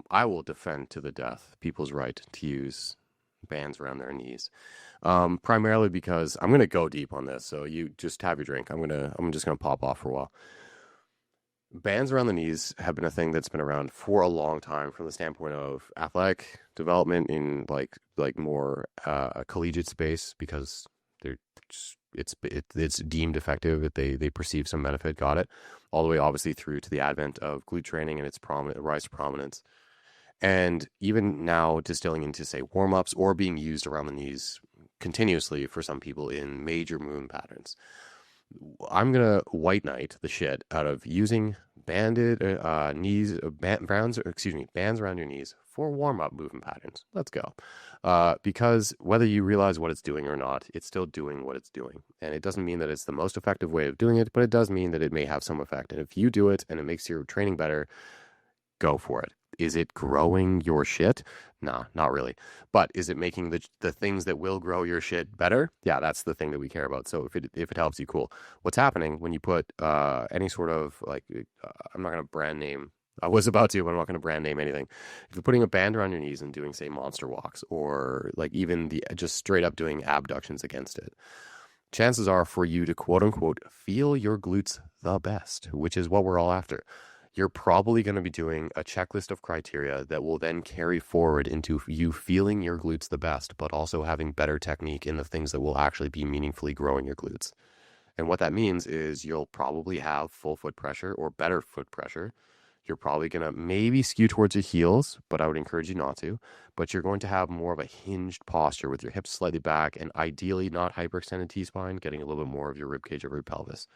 I will defend to the death people's right to use bands around their knees, primarily because I'm going to go deep on this. So you just have your drink. I'm just going to pop off for a while. Bands around the knees have been a thing that's been around for a long time from the standpoint of athletic development in like more a collegiate space because they're just, it's deemed effective if they perceive some benefit, got it, all the way obviously through to the advent of glute training and its rise to prominence, and even now distilling into, say, warm-ups or being used around the knees continuously for some people in major movement patterns. I'm gonna white knight the shit out of using banded bands around your knees for warm-up movement patterns. Let's go. Because whether you realize what it's doing or not, it's still doing what it's doing. And it doesn't mean that it's the most effective way of doing it, but it does mean that it may have some effect. And if you do it and it makes your training better, go for it. Is it growing your shit? Nah, not really. But is it making the things that will grow your shit better? Yeah, that's the thing that we care about. So if it helps you, cool. What's happening when you put any sort of I'm not going to brand name. I was about to, but I'm not going to brand name anything. If you're putting a band around your knees and doing, say, monster walks, or like even just straight up doing abductions against it, chances are for you to quote unquote feel your glutes the best, which is what we're all after. You're probably going to be doing a checklist of criteria that will then carry forward into you feeling your glutes the best, but also having better technique in the things that will actually be meaningfully growing your glutes. And what that means is you'll probably have full foot pressure or better foot pressure. You're probably going to maybe skew towards your heels, but I would encourage you not to. But you're going to have more of a hinged posture with your hips slightly back and ideally not hyperextended T-spine, getting a little bit more of your rib cage over your pelvis.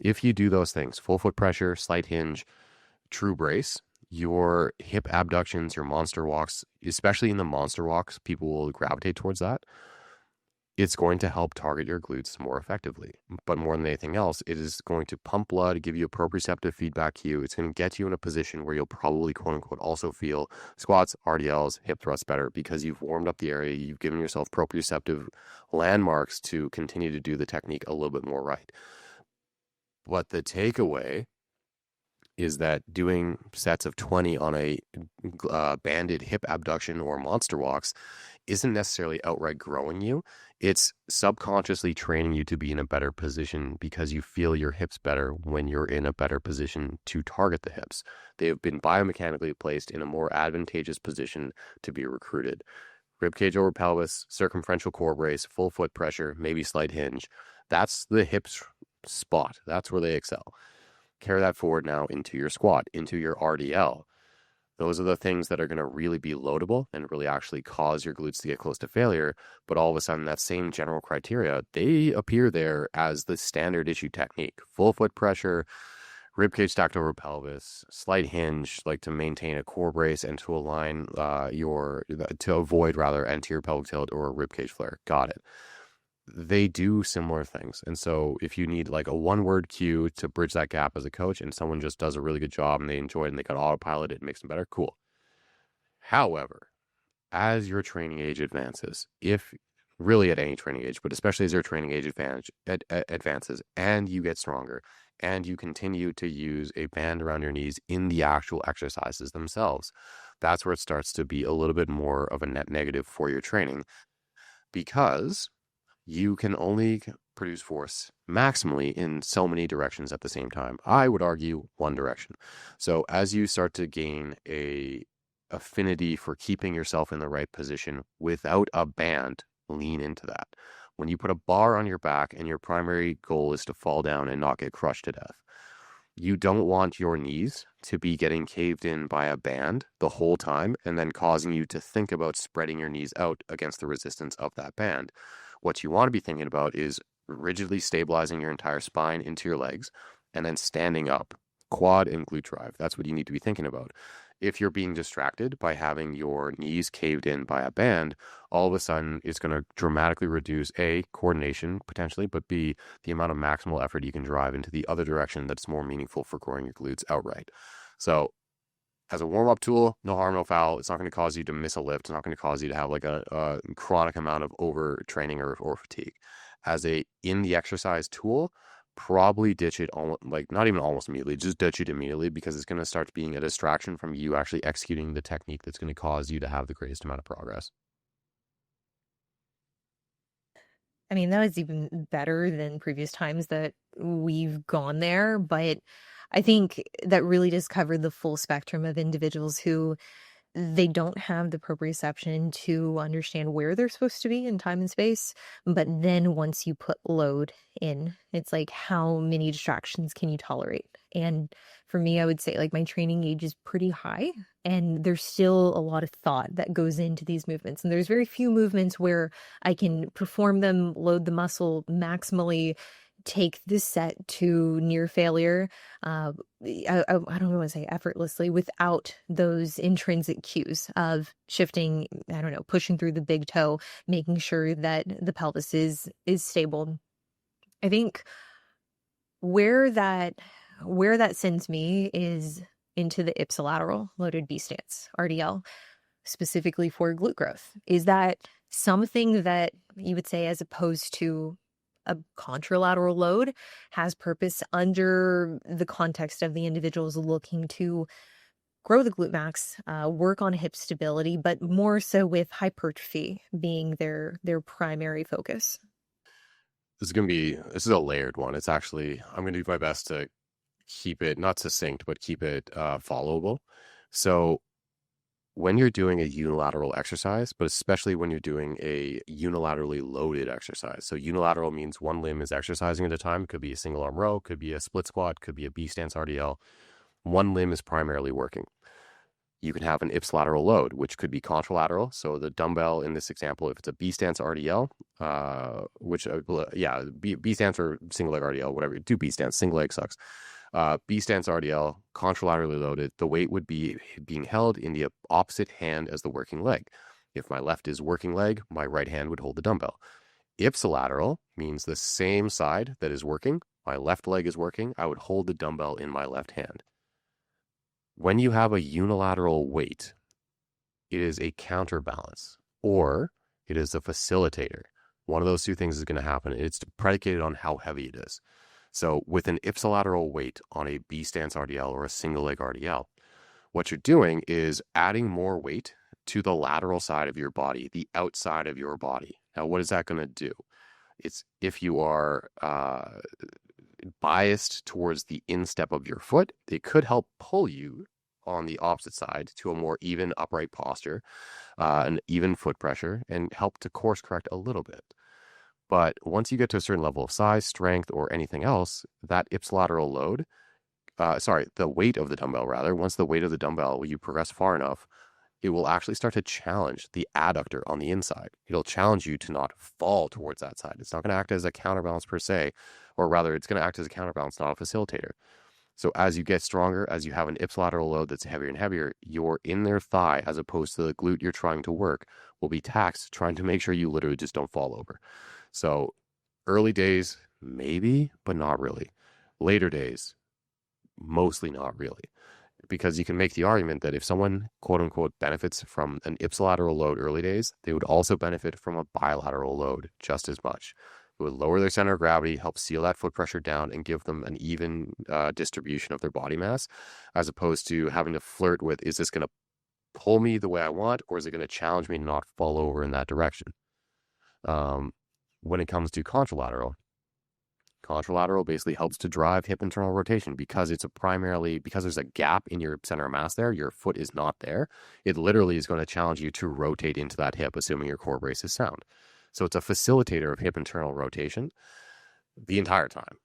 If you do those things, full foot pressure, slight hinge, true brace, your hip abductions, your monster walks, especially in the monster walks, people will gravitate towards that. It's going to help target your glutes more effectively. But more than anything else, it is going to pump blood, give you a proprioceptive feedback cue. It's going to get you in a position where you'll probably, quote unquote, also feel squats, RDLs, hip thrusts better because you've warmed up the area. You've given yourself proprioceptive landmarks to continue to do the technique a little bit more right. But the takeaway is that doing sets of 20 on a banded hip abduction or monster walks isn't necessarily outright growing you. It's subconsciously training you to be in a better position because you feel your hips better when you're in a better position to target the hips. They have been biomechanically placed in a more advantageous position to be recruited. Rib cage over pelvis, circumferential core brace, full foot pressure, maybe slight hinge. That's the hips spot. That's where they excel. Carry that forward now into your squat, into your RDL. Those are the things that are going to really be loadable and really actually cause your glutes to get close to failure. But all of a sudden, that same general criteria, they appear there as the standard issue technique. Full foot pressure, rib cage stacked over pelvis, slight hinge, like to maintain a core brace and to align to avoid rather anterior pelvic tilt or a rib cage flare. Got it. They do similar things. And so if you need like a one-word cue to bridge that gap as a coach and someone just does a really good job and they enjoy it and they got autopilot, it makes them better, cool. However, as your training age advances, if really at any training age, but especially as your training age advances and you get stronger and you continue to use a band around your knees in the actual exercises themselves, that's where it starts to be a little bit more of a net negative for your training because you can only produce force maximally in so many directions at the same time. I would argue one direction. So as you start to gain a affinity for keeping yourself in the right position without a band, lean into that. When you put a bar on your back and your primary goal is to fall down and not get crushed to death, you don't want your knees to be getting caved in by a band the whole time and then causing you to think about spreading your knees out against the resistance of that band. What you want to be thinking about is rigidly stabilizing your entire spine into your legs and then standing up, quad and glute drive. That's what you need to be thinking about. If you're being distracted by having your knees caved in by a band, all of a sudden it's going to dramatically reduce A, coordination potentially, but B, the amount of maximal effort you can drive into the other direction that's more meaningful for growing your glutes outright. So as a warm-up tool, no harm, no foul. It's not going to cause you to miss a lift. It's not going to cause you to have like a chronic amount of overtraining or fatigue. As a in the exercise tool, probably ditch it not even almost immediately, just ditch it immediately because it's going to start being a distraction from you actually executing the technique that's going to cause you to have the greatest amount of progress. I mean, that was even better than previous times that we've gone there, but I think that really does cover the full spectrum of individuals who they don't have the proprioception to understand where they're supposed to be in time and space. But then once you put load in, it's like, how many distractions can you tolerate? And for me, I would say like my training age is pretty high and there's still a lot of thought that goes into these movements. And there's very few movements where I can perform them, load the muscle maximally, take this set to near failure. I don't want to say effortlessly without those intrinsic cues of shifting, I don't know, pushing through the big toe, making sure that the pelvis is stable. I think where that sends me is into the ipsilateral loaded B stance, RDL, specifically for glute growth. Is that something that you would say, as opposed to a contralateral load, has purpose under the context of the individuals looking to grow the glute max, work on hip stability, but more so with hypertrophy being their primary focus? This is a layered one. It's actually, I'm going to do my best to keep it not succinct, but keep it followable. So when you're doing a unilateral exercise, but especially when you're doing a unilaterally loaded exercise. So unilateral means one limb is exercising at a time. It could be a single arm row, could be a split squat, could be a B stance RDL. One limb is primarily working. You can have an ipsilateral load, which could be contralateral. So the dumbbell in this example, if it's a B stance RDL, B stance or single leg RDL, whatever, do B stance, single leg sucks. B stance RDL, contralaterally loaded, the weight would be being held in the opposite hand as the working leg. If my left is working leg, my right hand would hold the dumbbell. Ipsilateral means the same side that is working, my left leg is working, I would hold the dumbbell in my left hand. When you have a unilateral weight, it is a counterbalance or it is a facilitator. One of those two things is going to happen. It's predicated on how heavy it is. So with an ipsilateral weight on a B stance RDL or a single leg RDL, what you're doing is adding more weight to the lateral side of your body, the outside of your body. Now, what is that going to do? It's if you are biased towards the instep of your foot, it could help pull you on the opposite side to a more even upright posture, an even foot pressure, and help to course correct a little bit. But once you get to a certain level of size, strength, or anything else, that ipsilateral load, the weight of the dumbbell rather, once the weight of the dumbbell, when you progress far enough, it will actually start to challenge the adductor on the inside. It'll challenge you to not fall towards that side. It's not going to act as a counterbalance per se, or rather it's going to act as a counterbalance, not a facilitator. So as you get stronger, as you have an ipsilateral load that's heavier and heavier, your inner thigh, as opposed to the glute you're trying to work, will be taxed, trying to make sure you literally just don't fall over. So early days, maybe, but not really. Later days, mostly not really. Because you can make the argument that if someone, quote unquote, benefits from an ipsilateral load early days, they would also benefit from a bilateral load just as much. It would lower their center of gravity, help seal that foot pressure down, and give them an even distribution of their body mass, as opposed to having to flirt with, is this going to pull me the way I want, or is it going to challenge me to not fall over in that direction? When it comes to contralateral basically helps to drive hip internal rotation because because there's a gap in your center of mass there, your foot is not there. It literally is going to challenge you to rotate into that hip, assuming your core brace is sound. So it's a facilitator of hip internal rotation the entire time.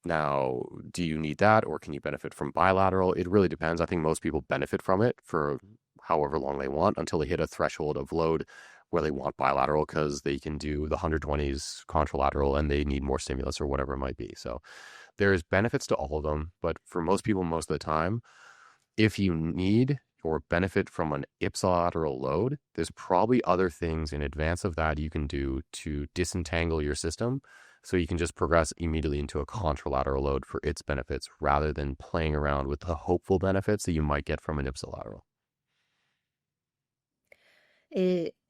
Now, do you need that or can you benefit from bilateral? It really depends. I think most people benefit from it for however long they want until they hit a threshold of load where they want bilateral because they can do the 120s contralateral and they need more stimulus or whatever it might be. So there's benefits to all of them, but for most people, most of the time, if you need or benefit from an ipsilateral load, there's probably other things in advance of that you can do to disentangle your system so you can just progress immediately into a contralateral load for its benefits rather than playing around with the hopeful benefits that you might get from an ipsilateral.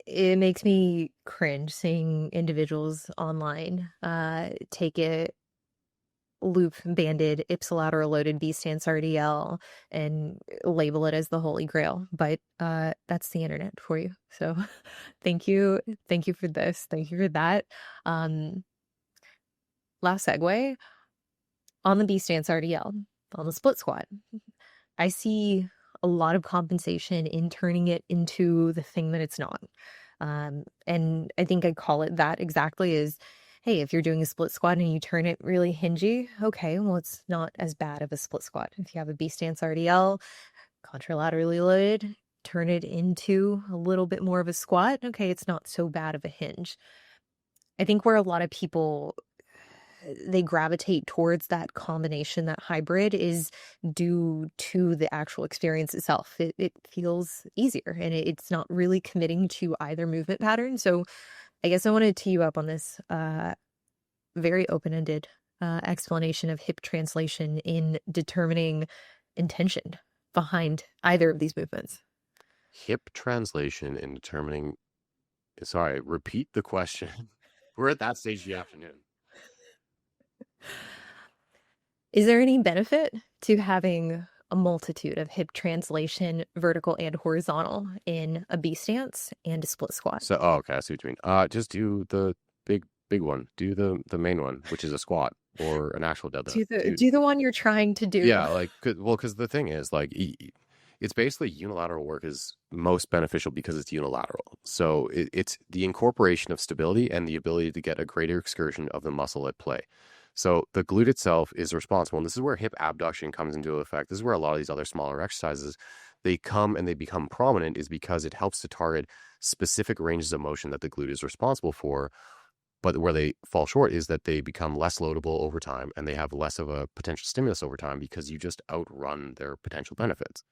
It makes me cringe seeing individuals online take a loop banded ipsilateral loaded B stance RDL and label it as the holy grail. But that's the internet for you. So thank you for this. Thank you for that. Last segue on the B stance RDL on the split squat. I see a lot of compensation in turning it into the thing that it's not. And I think I call it that exactly as, hey, if you're doing a split squat and you turn it really hingy, okay, well, it's not as bad of a split squat. If you have a B stance RDL, contralaterally loaded, turn it into a little bit more of a squat, okay, it's not so bad of a hinge. I think where a lot of people they gravitate towards that combination, that hybrid, is due to the actual experience itself. It feels easier and it's not really committing to either movement pattern. So I guess I want to tee you up on this very open-ended explanation of hip translation in determining intention behind either of these movements. Hip translation in determining, sorry, repeat the question. We're at that stage of the afternoon. Is there any benefit to having a multitude of hip translation, vertical and horizontal, in a B stance and a split squat? So, okay, I see what you mean. Just do the big one. Do the main one, which is a squat or an actual deadlift. Do the one you're trying to do. Yeah, because the thing is, it's basically unilateral work is most beneficial because it's unilateral. So it's the incorporation of stability and the ability to get a greater excursion of the muscle at play. So the glute itself is responsible, and this is where hip abduction comes into effect. This is where a lot of these other smaller exercises, they come and they become prominent, is because it helps to target specific ranges of motion that the glute is responsible for. But where they fall short is that they become less loadable over time and they have less of a potential stimulus over time because you just outrun their potential benefits.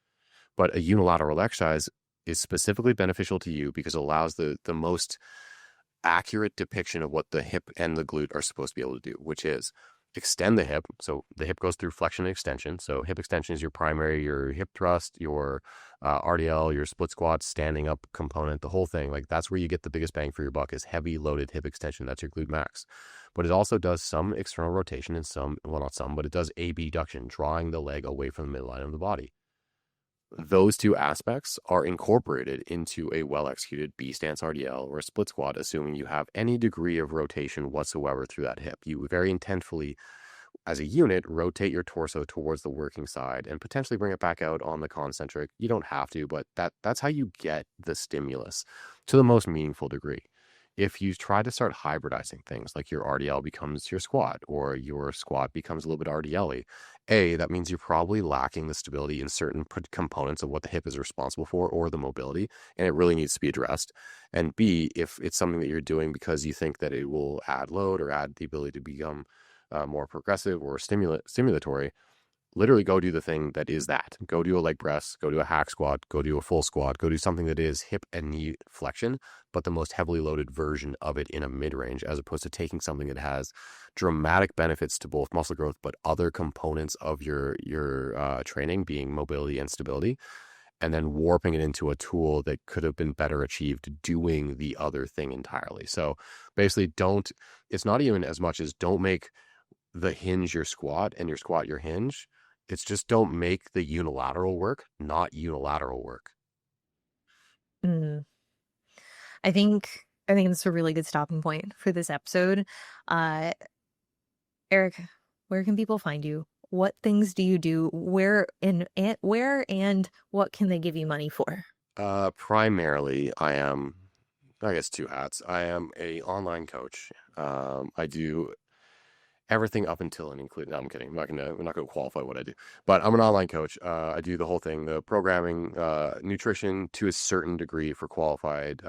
But a unilateral exercise is specifically beneficial to you because it allows the most accurate depiction of what the hip and the glute are supposed to be able to do, which is extend the hip. So the hip goes through flexion and extension. So hip extension is your primary, your hip thrust, your RDL, your split squat, standing up component, the whole thing. Like that's where you get the biggest bang for your buck is heavy loaded hip extension. That's your glute max. But it also does some external rotation and some, well, not some, but it does abduction, drawing the leg away from the midline of the body. Those two aspects are incorporated into a well-executed B stance RDL or a split squat, assuming you have any degree of rotation whatsoever through that hip. You very intentfully, as a unit, rotate your torso towards the working side and potentially bring it back out on the concentric. You don't have to, but that's how you get the stimulus to the most meaningful degree. If you try to start hybridizing things, like your RDL becomes your squat or your squat becomes a little bit RDL-y, that means you're probably lacking the stability in certain components of what the hip is responsible for or the mobility, and it really needs to be addressed. And B, if it's something that you're doing because you think that it will add load or add the ability to become more progressive or stimulatory, literally go do the thing that is that. Go do a leg press, go do a hack squat, go do a full squat, go do something that is hip and knee flexion, but the most heavily loaded version of it in a mid-range, as opposed to taking something that has dramatic benefits to both muscle growth, but other components of your training being mobility and stability, and then warping it into a tool that could have been better achieved doing the other thing entirely. So basically it's not even as much as don't make the hinge your squat and your squat your hinge. It's just don't make the unilateral work not unilateral work. Mm. I think that's a really good stopping point for this episode. Uh, Eric, where can people find you? What things do you do? Where and what can they give you money for? Primarily, I guess two hats. I am a online coach. I do everything up until and including. No, I'm kidding. I'm not gonna qualify what I do, but I'm an online coach. I do the whole thing: the programming, nutrition to a certain degree for qualified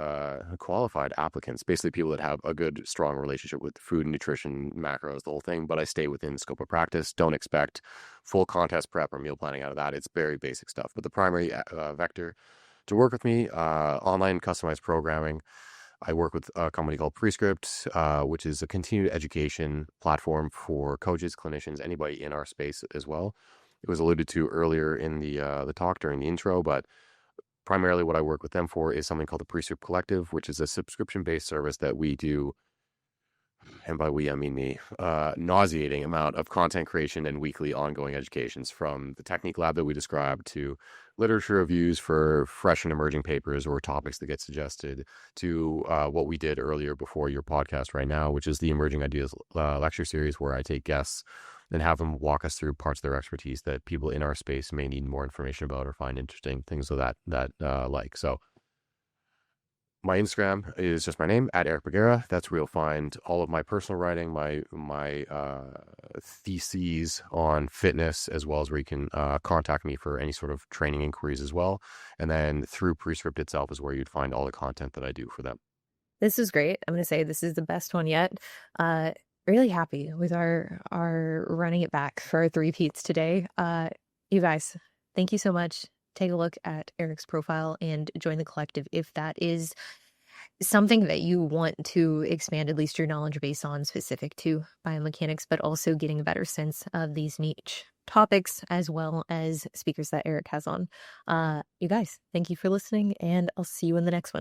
applicants. Basically, people that have a good, strong relationship with food, nutrition, macros, the whole thing. But I stay within the scope of practice. Don't expect full contest prep or meal planning out of that. It's very basic stuff. But the primary vector to work with me, online customized programming. I work with a company called Prescript, which is a continued education platform for coaches, clinicians, anybody in our space as well. It was alluded to earlier in the talk during the intro, but primarily what I work with them for is something called the Prescript Collective, which is a subscription-based service that we do, and by we I mean me, nauseating amount of content creation and weekly ongoing educations, from the technique lab that we described to literature reviews for fresh and emerging papers or topics that get suggested, to what we did earlier before your podcast right now, which is the Emerging Ideas lecture series, where I take guests and have them walk us through parts of their expertise that people in our space may need more information about or find interesting, things of that like. So my Instagram is just my name, at Eric Bugera. That's where you'll find all of my personal writing, my theses on fitness, as well as where you can contact me for any sort of training inquiries as well. And then through Prescript itself is where you'd find all the content that I do for them. This is great. I'm going to say this is the best one yet. Really happy with our running it back for our three-peats today. You guys, thank you so much. Take a look at Eric's profile and join the collective if that is something that you want to expand at least your knowledge base on, specific to biomechanics, but also getting a better sense of these niche topics as well as speakers that Eric has on. You guys, thank you for listening, and I'll see you in the next one.